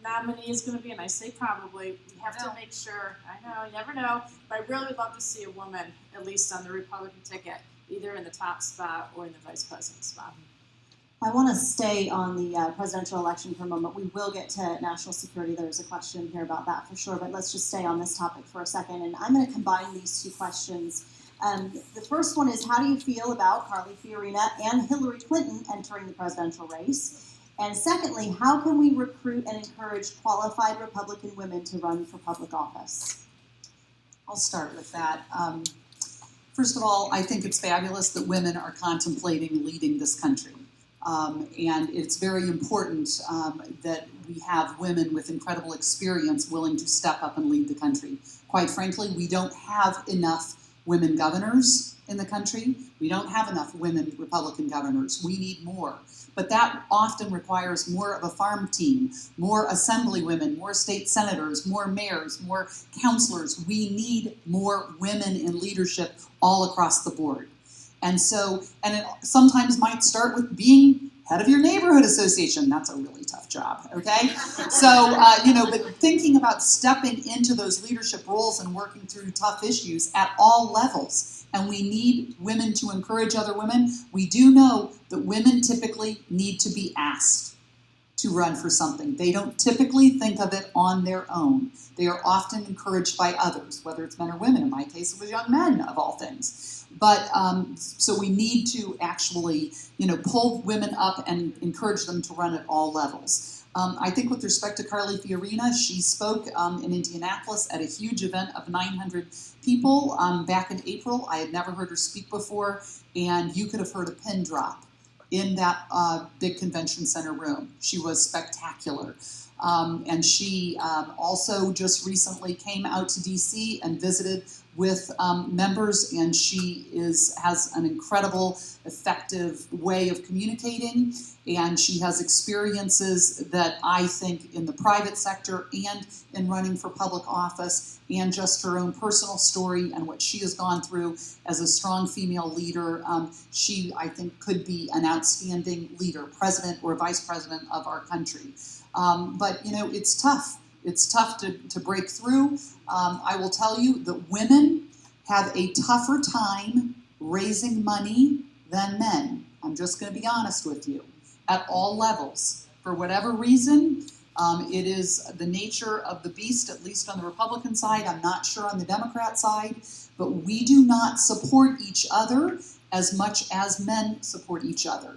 nominee is going to be, and I say probably. We have to make sure. I know, you never know, but I really would love to see a woman, at least on the Republican ticket, either in the top spot or in the vice president spot. I want to stay on the presidential election for a moment. We will get to national security. There's a question here about that for sure, but let's just stay on this topic for a second. And I'm going to combine these two questions. The first one is, how do you feel about Carly Fiorina and Hillary Clinton entering the presidential race? And secondly, how can we recruit and encourage qualified Republican women to run for public office? I'll start with that. First of all, I think it's fabulous that women are contemplating leading this country. And it's very important that we have women with incredible experience willing to step up and lead the country. Quite frankly, we don't have enough women governors in the country. We don't have enough women Republican governors. We need more. But that often requires more of a farm team, more assembly women, more state senators, more mayors, more counselors. We need more women in leadership all across the board. And so, and it sometimes might start with being head of your neighborhood association. That's a really tough job, okay? So, but thinking about stepping into those leadership roles and working through tough issues at all levels. And we need women to encourage other women. We do know that women typically need to be asked to run for something. They don't typically think of it on their own. They are often encouraged by others, whether it's men or women. In my case, it was young men, of all things. But so we need to actually, pull women up and encourage them to run at all levels. I think with respect to Carly Fiorina, she spoke in Indianapolis at a huge event of 900 people back in April. I had never heard her speak before, and you could have heard a pin drop in that big convention center room. She was spectacular. And she also just recently came out to DC and visited with members, and she has an incredible, effective way of communicating, and she has experiences that I think in the private sector and in running for public office, and just her own personal story and what she has gone through as a strong female leader. She, I think, could be an outstanding leader, president or vice president of our country. But it's tough. It's tough to break through. I will tell you that women have a tougher time raising money than men. I'm just going to be honest with you. At all levels. For whatever reason, it is the nature of the beast, at least on the Republican side. I'm not sure on the Democrat side. But we do not support each other as much as men support each other.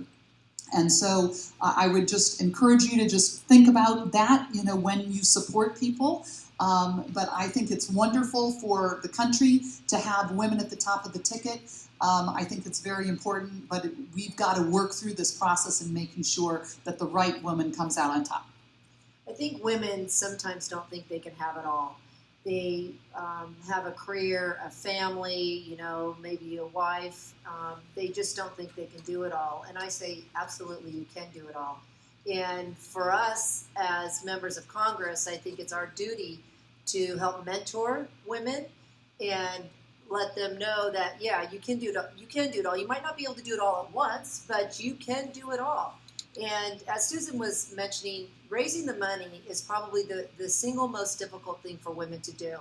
And so I would just encourage you to just think about that, when you support people. But I think it's wonderful for the country to have women at the top of the ticket. I think it's very important, but we've got to work through this process and making sure that the right woman comes out on top. I think women sometimes don't think they can have it all. They have a career, a family, maybe a wife. They just don't think they can do it all. And I say, absolutely, you can do it all. And for us as members of Congress, I think it's our duty to help mentor women and let them know that, yeah, you can do it. You can do it all. You might not be able to do it all at once, but you can do it all. And as Susan was mentioning, raising the money is probably the single most difficult thing for women to do.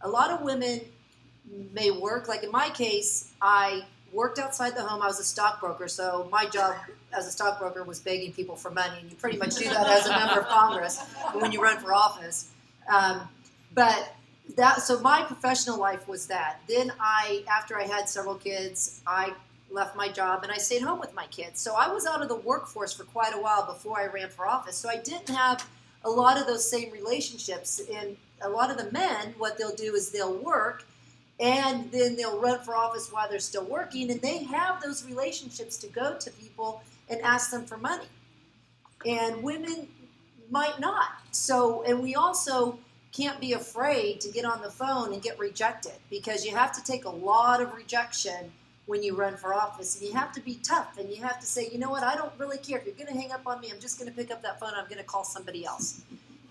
A lot of women may work, like in my case, I worked outside the home. I was a stockbroker, so my job as a stockbroker was begging people for money, and you pretty much do that as a member of Congress when you run for office. So my professional life was that. Then after I had several kids, I left my job and I stayed home with my kids. So I was out of the workforce for quite a while before I ran for office. So I didn't have a lot of those same relationships. And a lot of the men, what they'll do is they'll work and then they'll run for office while they're still working. And they have those relationships to go to people and ask them for money. And women might not. And we also can't be afraid to get on the phone and get rejected, because you have to take a lot of rejection when you run for office, and you have to be tough, and you have to say, you know what, I don't really care. If you're going to hang up on me, I'm just going to pick up that phone, I'm going to call somebody else.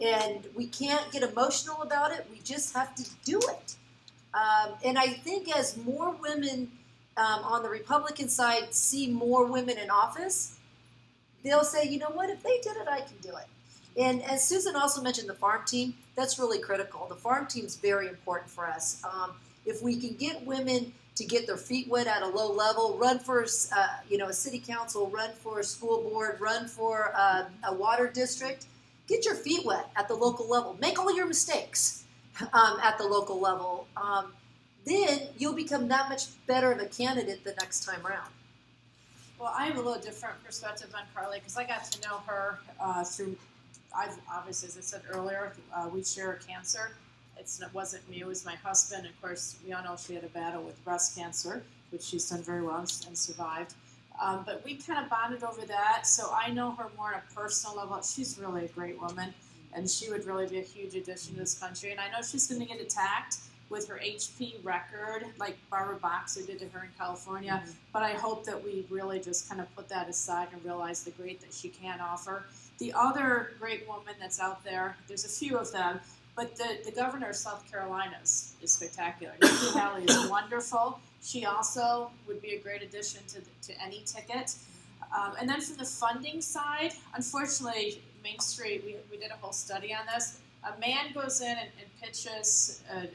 And we can't get emotional about it. We just have to do it. And I think as more women on the Republican side see more women in office, they'll say, you know what, if they did it, I can do it. And as Susan also mentioned, the farm team, that's really critical. The farm team is very important for us. If we can get women to get their feet wet at a low level, run for a city council, run for a school board, run for a water district, get your feet wet at the local level. Make all your mistakes at the local level. Then you'll become that much better of a candidate the next time around. Well, I have a little different perspective on Carly because I got to know her through, obviously, as I said earlier, we share cancer. It wasn't me, it was my husband. Of course, we all know she had a battle with breast cancer, which she's done very well and survived. But we kind of bonded over that, so I know her more on a personal level. She's really a great woman, and she would really be a huge addition to this country. And I know she's going to get attacked with her HP record, like Barbara Boxer did to her in California. Mm-hmm. But I hope that we really just kind of put that aside and realize the great that she can offer. The other great woman that's out there, there's a few of them, but the governor of South Carolina is spectacular. Nikki Haley is wonderful. She also would be a great addition to any ticket. And then from the funding side, unfortunately, Main Street, we did a whole study on this. A man goes in and pitches a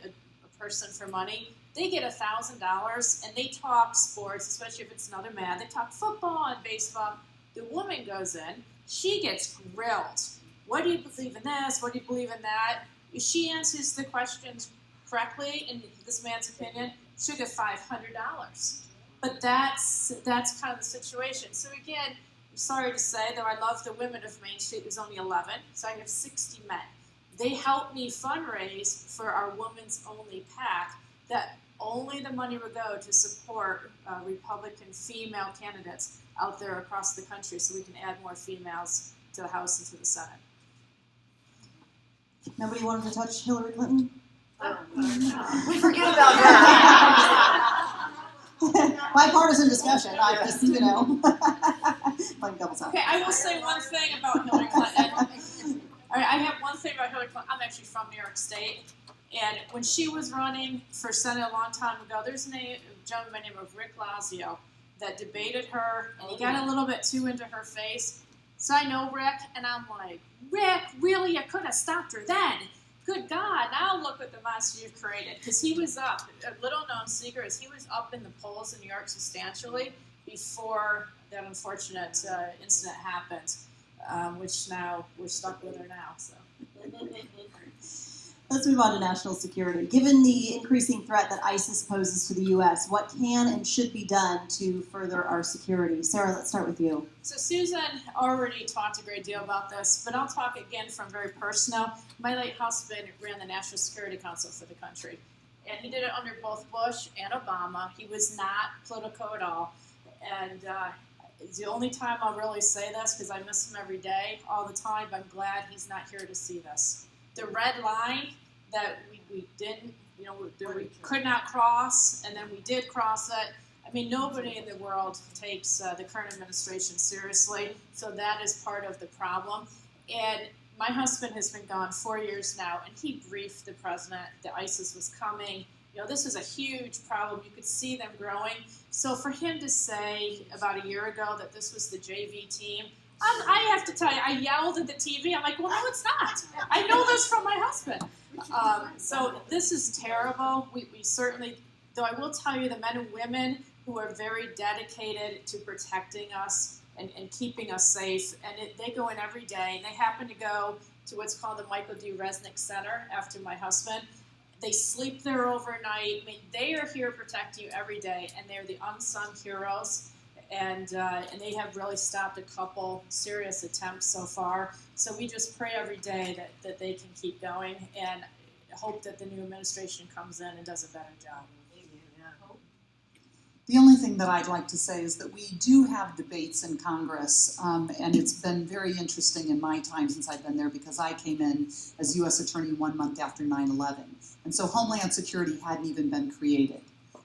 person for money. They get $1,000 and they talk sports, especially if it's another man. They talk football and baseball. The woman goes in. she gets grilled. What do you believe in this? What do you believe in that? If she answers the questions correctly, in this man's opinion, she'll get $500. But that's kind of the situation. So again, I'm sorry to say, though I love the women of Main Street, there's only 11, so I have 60 men. They help me fundraise for our Women's Only PAC that only the money would go to support Republican female candidates out there across the country so we can add more females to the House and to the Senate. Nobody wanted to touch Hillary Clinton? We forget about that. Bipartisan discussion. I just, playing devil's advocate. Okay, I will say one thing about Hillary Clinton. All right, I have one thing about Hillary Clinton. I'm actually from New York State. And when she was running for Senate a long time ago, there's a gentleman by the name of Rick Lazio that debated her, and he got a little bit too into her face. So I know Rick, and I'm like, Rick, really? I could have stopped her then. Good God, now look what the monster you've created. Because he was up, a little known secret is he was up in the polls in New York substantially before that unfortunate incident happened, which now we're stuck with her now. So. Let's move on to national security. Given the increasing threat that ISIS poses to the U.S., what can and should be done to further our security? Sarah, let's start with you. So Susan already talked a great deal about this, but I'll talk again from very personal. My late husband ran the National Security Council for the country, and he did it under both Bush and Obama. He was not political at all, and the only time I'll really say this, because I miss him every day, all the time, but I'm glad he's not here to see this. The red line that we didn't, that we could not cross, and then we did cross it. I mean, nobody in the world takes the current administration seriously, so that is part of the problem. And my husband has been gone 4 years now, and he briefed the president that ISIS was coming. This is a huge problem. You could see them growing. So for him to say about a year ago that this was the JV team, I have to tell you, I yelled at the TV. I'm like, well, no, it's not. I know this from my husband. So this is terrible. We certainly, though I will tell you, the men and women who are very dedicated to protecting us and keeping us safe, and they go in every day, and they happen to go to what's called the Michael D. Resnick Center after my husband. They sleep there overnight. I mean, they are here protecting you every day, and they're the unsung heroes. And they have really stopped a couple serious attempts so far. So we just pray every day that they can keep going and hope that the new administration comes in and does a better job. The only thing that I'd like to say is that we do have debates in Congress, and it's been very interesting in my time since I've been there because I came in as U.S. Attorney 1 month after 9/11. And so Homeland Security hadn't even been created.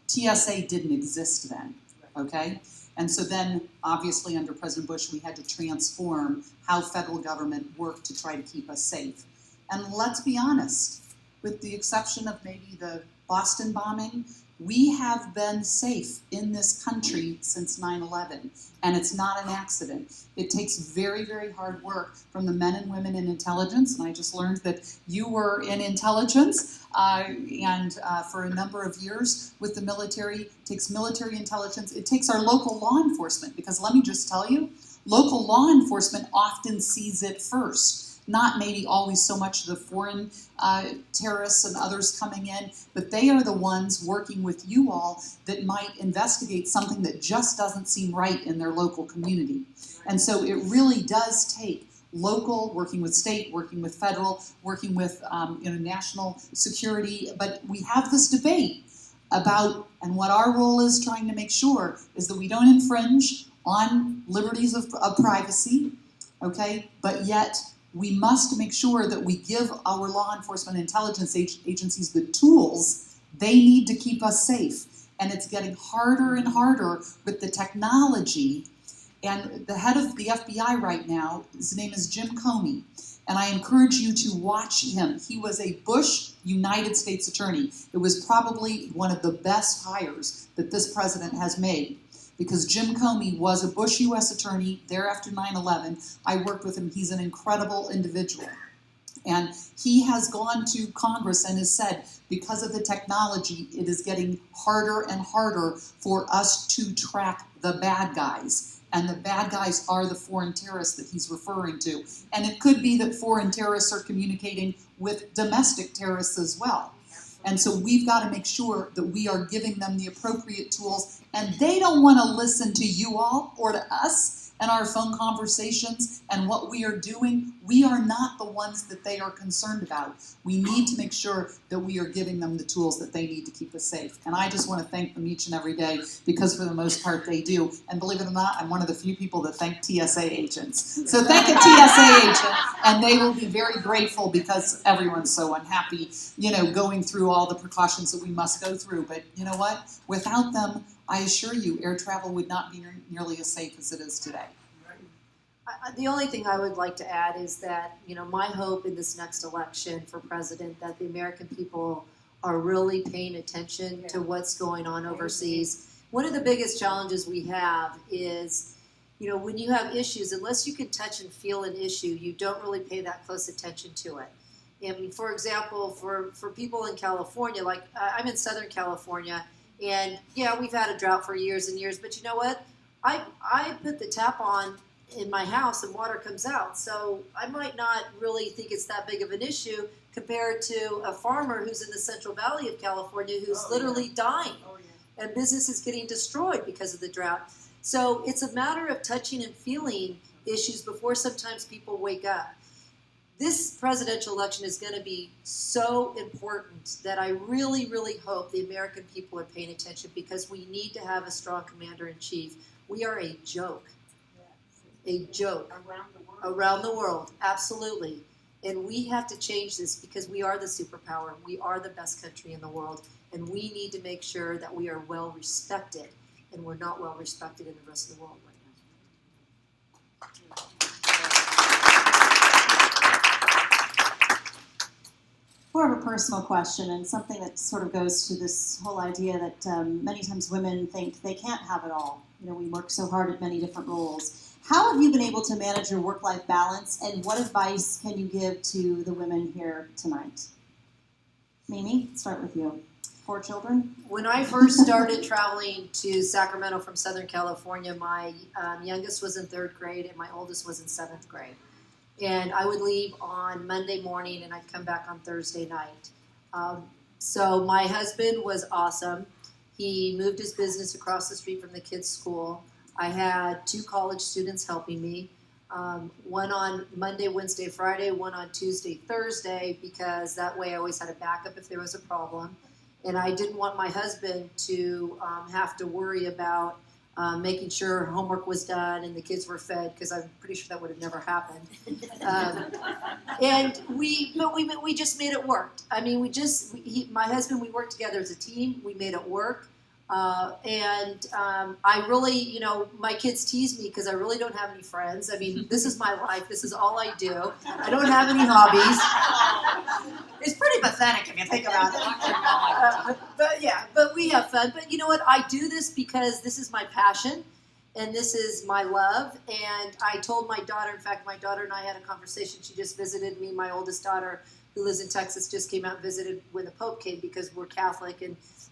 TSA didn't exist then, okay? And so then, obviously, under President Bush, we had to transform how federal government worked to try to keep us safe. And let's be honest, with the exception of maybe the Boston bombing, we have been safe in this country since 9/11, and it's not an accident. It takes very, very hard work from the men and women in intelligence, and I just learned that you were in intelligence, and for a number of years with the military. It takes military intelligence. It takes our local law enforcement, because let me just tell you, local law enforcement often sees it first. Not maybe always so much the foreign terrorists and others coming in, but they are the ones working with you all that might investigate something that just doesn't seem right in their local community. And so it really does take local, working with state, working with federal, working with national security. But we have this debate about, and what our role is trying to make sure is that we don't infringe on liberties of privacy, okay, but yet we must make sure that we give our law enforcement intelligence agencies the tools they need to keep us safe. And it's getting harder and harder with the technology. And the head of the FBI right now, his name is Jim Comey. And I encourage you to watch him. He was a Bush United States attorney. It was probably one of the best hires that this president has made, because Jim Comey was a Bush U.S. attorney there after 9/11. I worked with him. He's an incredible individual. And he has gone to Congress and has said, because of the technology, it is getting harder and harder for us to track the bad guys. and the bad guys are the foreign terrorists that he's referring to. And it could be that foreign terrorists are communicating with domestic terrorists as well. And so we've got to make sure that we are giving them the appropriate tools, and they don't want to listen to you all or to us and our phone conversations and what we are doing. We are not the ones that they are concerned about. We need to make sure that we are giving them the tools that they need to keep us safe. And I just want to thank them each and every day, because for the most part they do. And believe it or not, I'm one of the few people that thank TSA agents. So thank a TSA agent, and they will be very grateful, because everyone's so unhappy, going through all the precautions that we must go through. But you know what? Without them, I assure you, air travel would not be nearly as safe as it is today. The only thing I would like to add is that, my hope in this next election for president, that the American people are really paying attention to what's going on overseas. One of the biggest challenges we have is, when you have issues, unless you can touch and feel an issue, you don't really pay that close attention to it. And for example, for people in California, like I'm in Southern California, and yeah, we've had a drought for years and years, but you know what? I put the tap on in my house and water comes out. So I might not really think it's that big of an issue compared to a farmer who's in the Central Valley of California who's literally dying. And business is getting destroyed because of the drought. So it's a matter of touching and feeling issues before sometimes people wake up. This presidential election is going to be so important that I really, really hope the American people are paying attention, because we need to have a strong commander-in-chief. We are a joke. A joke. Around the world, absolutely. And we have to change this, because we are the superpower. We are the best country in the world. And we need to make sure that we are well respected. And we're not well respected in the rest of the world right now. More of a personal question, and something that sort of goes to this whole idea that many times women think they can't have it all. We work so hard at many different roles. How have you been able to manage your work-life balance, and what advice can you give to the women here tonight? Mimi, start with you. 4 children? When I first started traveling to Sacramento from Southern California, my youngest was in 3rd grade and my oldest was in 7th grade. And I would leave on Monday morning and I'd come back on Thursday night. So my husband was awesome. He moved his business across the street from the kids' school. I had 2 college students helping me, one on Monday, Wednesday, Friday, one on Tuesday, Thursday, because that way I always had a backup if there was a problem. And I didn't want my husband to have to worry about making sure homework was done and the kids were fed, because I'm pretty sure that would have never happened. And we just made it work. I mean, my husband, we worked together as a team. We made it work. I really, my kids tease me because I really don't have any friends. I mean, this is my life. This is all I do. I don't have any hobbies. It's pretty pathetic if you think about it. But we have fun. But you know what? I do this because this is my passion and this is my love. And I told my daughter, in fact, my daughter and I had a conversation. She just visited me. My oldest daughter, who lives in Texas, just came out and visited when the Pope came, because we're Catholic,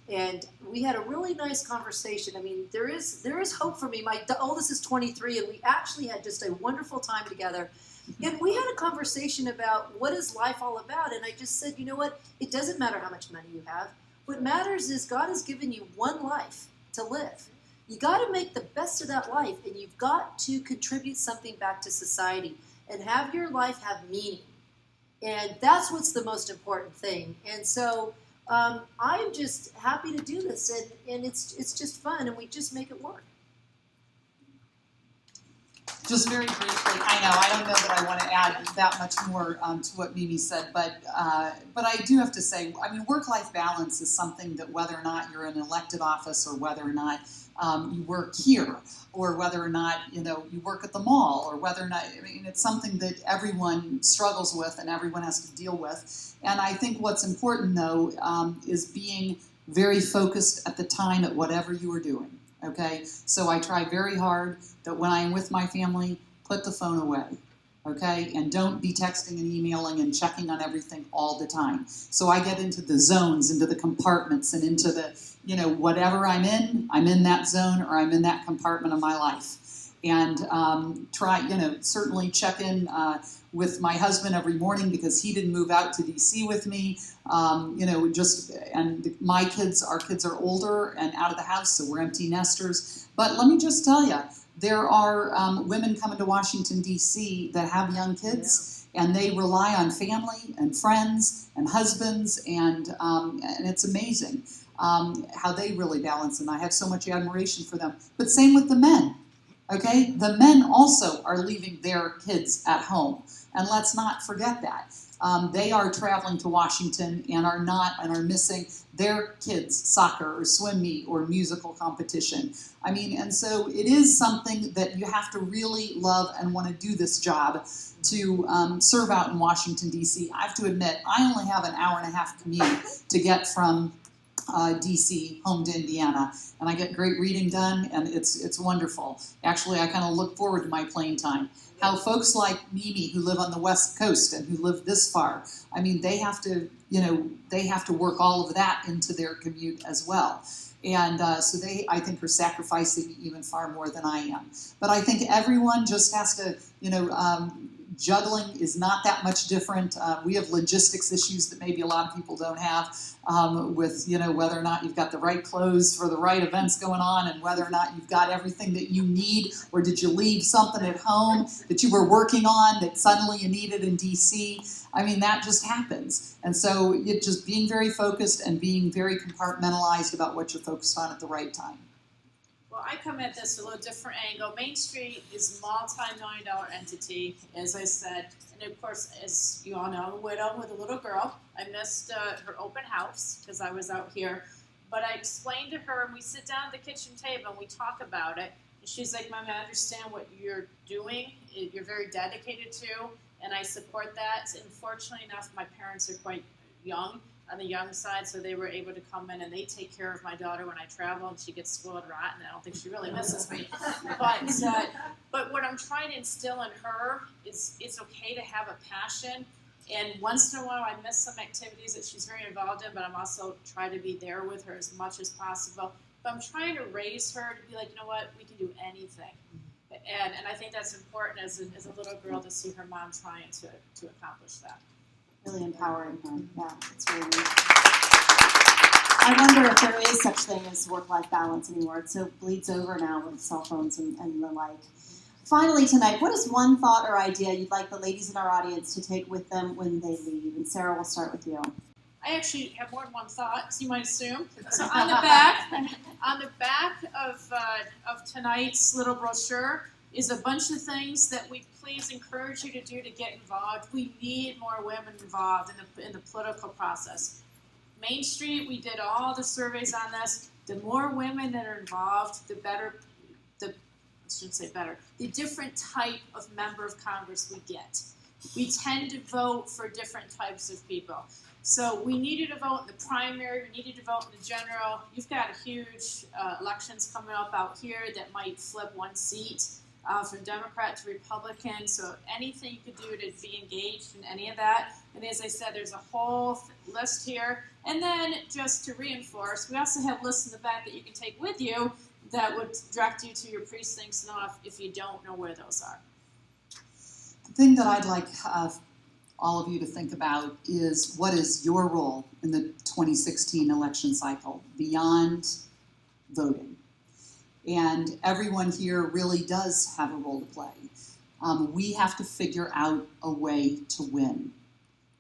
and we had a really nice conversation. I mean, there is hope for me. The oldest is 23, and we actually had just a wonderful time together. And we had a conversation about what is life all about. And I just said, you know what? It doesn't matter how much money you have. What matters is God has given you one life to live. You got to make the best of that life, and you've got to contribute something back to society and have your life have meaning. And that's what's the most important thing. And so I'm just happy to do this, and it's just fun, and we just make it work. Just very briefly, I don't know that I want to add that much more to what Mimi said, but I do have to say, work-life balance is something that, whether or not you're in an elected office, or whether or not you work here, or whether or not you work at the mall, or whether or not, it's something that everyone struggles with and everyone has to deal with. And I think what's important, though, is being very focused at the time at whatever you are doing. Okay, so I try very hard that when I'm with my family, put the phone away. Okay, and don't be texting and emailing and checking on everything all the time. So I get into the zones, into the compartments, and into the, whatever I'm in that zone, or I'm in that compartment of my life. and try, certainly check in with my husband every morning because he didn't move out to DC with me. And our kids are older and out of the house, so we're empty nesters. But let me just tell you, there are women coming to Washington, DC that have young kids, and they rely on family and friends and husbands, and it's amazing how they really balance, and I have so much admiration for them. But same with the men, okay? The men also are leaving their kids at home, and let's not forget that. They are traveling to Washington and are missing their kids' soccer or swim meet or musical competition. I mean, and so it is something that you have to really love and want to do this job to serve out in Washington, D.C. I have to admit, I only have an hour and a half commute to get from D.C. home to Indiana, and I get great reading done, and it's wonderful. Actually, I kind of look forward to my plane time. How folks like Mimi, who live on the West Coast and who live this far, I mean, they have to work all of that into their commute as well. And so they, I think, are sacrificing even far more than I am. But I think everyone just has to, juggling is not that much different. We have logistics issues that maybe a lot of people don't have with, whether or not you've got the right clothes for the right events going on and whether or not you've got everything that you need, or did you leave something at home that you were working on that suddenly you needed in DC. I mean, that just happens. And so it just being very focused and being very compartmentalized about what you're focused on at the right time. Well, I come at this a little different angle. Main Street is a multi-million-dollar entity, as I said. And of course, as you all know, I'm a widow with a little girl. I missed her open house because I was out here. But I explained to her, and we sit down at the kitchen table and we talk about it. And she's like, Mom, I understand what you're doing. You're very dedicated to, and I support that. And fortunately enough, my parents are quite young, on the young side, so they were able to come in and they take care of my daughter when I travel, and she gets spoiled rotten. I don't think she really misses me. But what I'm trying to instill in her is it's okay to have a passion. And once in a while, I miss some activities that she's very involved in, but I'm also trying to be there with her as much as possible. But I'm trying to raise her to be like, you know what, we can do anything. And I think that's important as a little girl to see her mom trying to accomplish that. Really empowering her. Yeah, it's really neat. I wonder if there is such thing as work-life balance anymore. It so bleeds over now with cell phones and the like. Finally tonight, what is one thought or idea you'd like the ladies in our audience to take with them when they leave? And Sarah, we'll start with you. I actually have more than one thought, as you might assume. So on the back of tonight's little brochure is a bunch of things that we please encourage you to do to get involved. We need more women involved in the political process. Main Street, we did all the surveys on this. The more women that are involved, the better, the different type of member of Congress we get. We tend to vote for different types of people. So we need you to vote in the primary, we need you to vote in the general. You've got huge elections coming up out here that might flip one seat from Democrat to Republican. So anything you could do to be engaged in any of that. And as I said, there's a whole list here. And then just to reinforce, we also have lists in the back that you can take with you that would direct you to your precincts if you don't know where those are. The thing that I'd like all of you to think about is, what is your role in the 2016 election cycle beyond voting? And everyone here really does have a role to play. We have to figure out a way to win.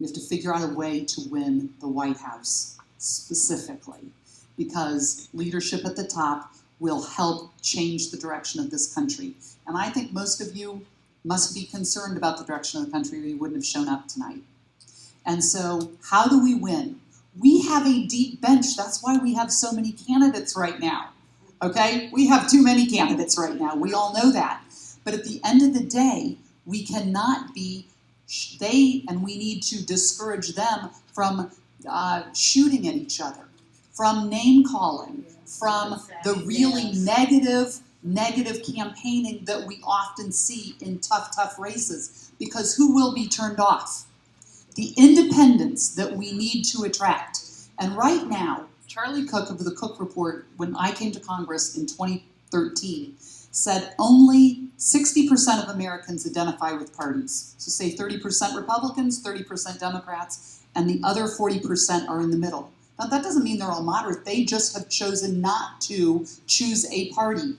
We have to figure out a way to win the White House specifically, because leadership at the top will help change the direction of this country. And I think most of you must be concerned about the direction of the country, or you wouldn't have shown up tonight. And so how do we win? We have a deep bench. That's why we have so many candidates right now. Okay? We have too many candidates right now. We all know that. But at the end of the day, we cannot be, and we need to discourage them from shooting at each other, from name calling, from the really negative campaigning that we often see in tough races. Because who will be turned off? The independents that we need to attract. And right now, Charlie Cook of the Cook Report, when I came to Congress in 2013, said only 60% of Americans identify with parties. So say 30% Republicans, 30% Democrats, and the other 40% are in the middle. Now that doesn't mean they're all moderate. They just have chosen not to choose a party.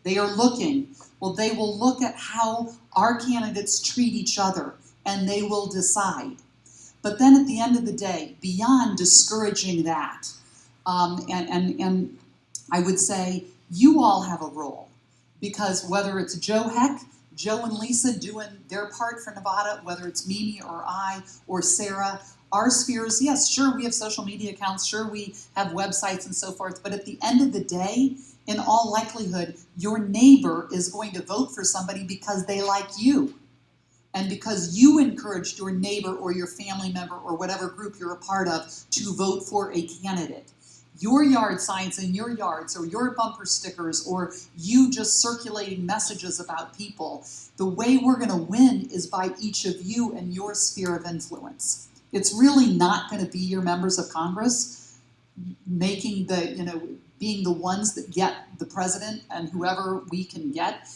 They are looking. Well, they will look at how our candidates treat each other, and they will decide. But then at the end of the day, beyond discouraging that, and I would say you all have a role, because whether it's Joe and Lisa doing their part for Nevada, whether it's Mimi or I or Sarah, our spheres, yes, sure, we have social media accounts, sure, we have websites and so forth, but at the end of the day, in all likelihood, your neighbor is going to vote for somebody because they like you. And because you encouraged your neighbor or your family member or whatever group you're a part of to vote for a candidate. Your yard signs in your yards or your bumper stickers or you just circulating messages about people, the way we're going to win is by each of you and your sphere of influence. It's really not going to be your members of Congress making being the ones that get the president and whoever we can get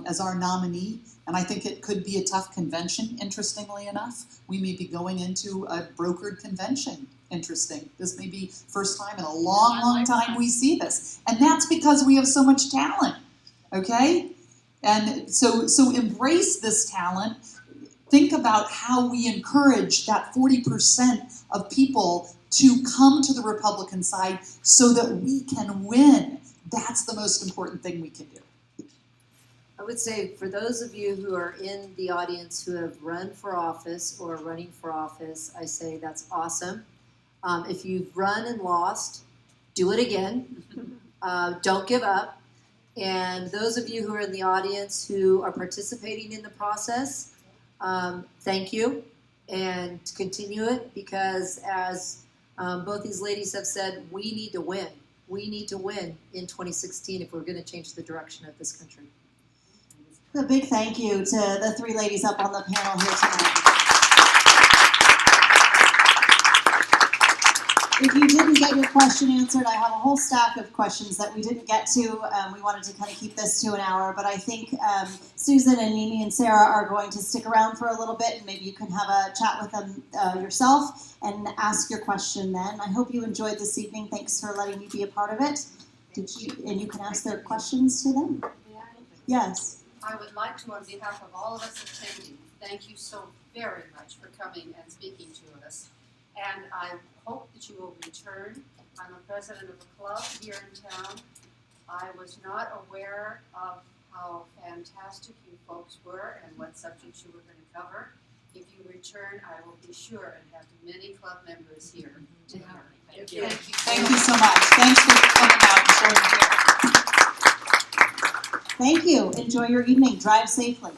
as our nominee. And I think it could be a tough convention, interestingly enough. We may be going into a brokered convention. Interesting. This may be first time in a long time we see this. And that's because we have so much talent, okay? And so embrace this talent. Think about how we encourage that 40% of people to come to the Republican side so that we can win. That's the most important thing we can do. I would say for those of you who are in the audience who have run for office or are running for office, I say that's awesome. If you've run and lost, do it again. Don't give up. And those of you who are in the audience who are participating in the process, thank you and continue it, because as both these ladies have said, we need to win. We need to win in 2016 if we're going to change the direction of this country. A big thank you to the three ladies up on the panel here tonight. If you didn't get your question answered, I have a whole stack of questions that we didn't get to. We wanted to kind of keep this to an hour, but I think Susan and Mimi and Sarah are going to stick around for a little bit, and maybe you can have a chat with them yourself and ask your question then. I hope you enjoyed this evening. Thanks for letting me be a part of it. And you can ask their questions to them. Yes. I would like to, on behalf of all of us attending, thank you so very much for coming and speaking to us. And I hope that you will return. I'm a president of a club here in town. I was not aware of how fantastic you folks were and what subjects you were going to cover. If you return, I will be sure and have many club members here to hear. Thank you. Thank you so much. Thanks for coming out and sharing here. Thank you. Enjoy your evening. Drive safely.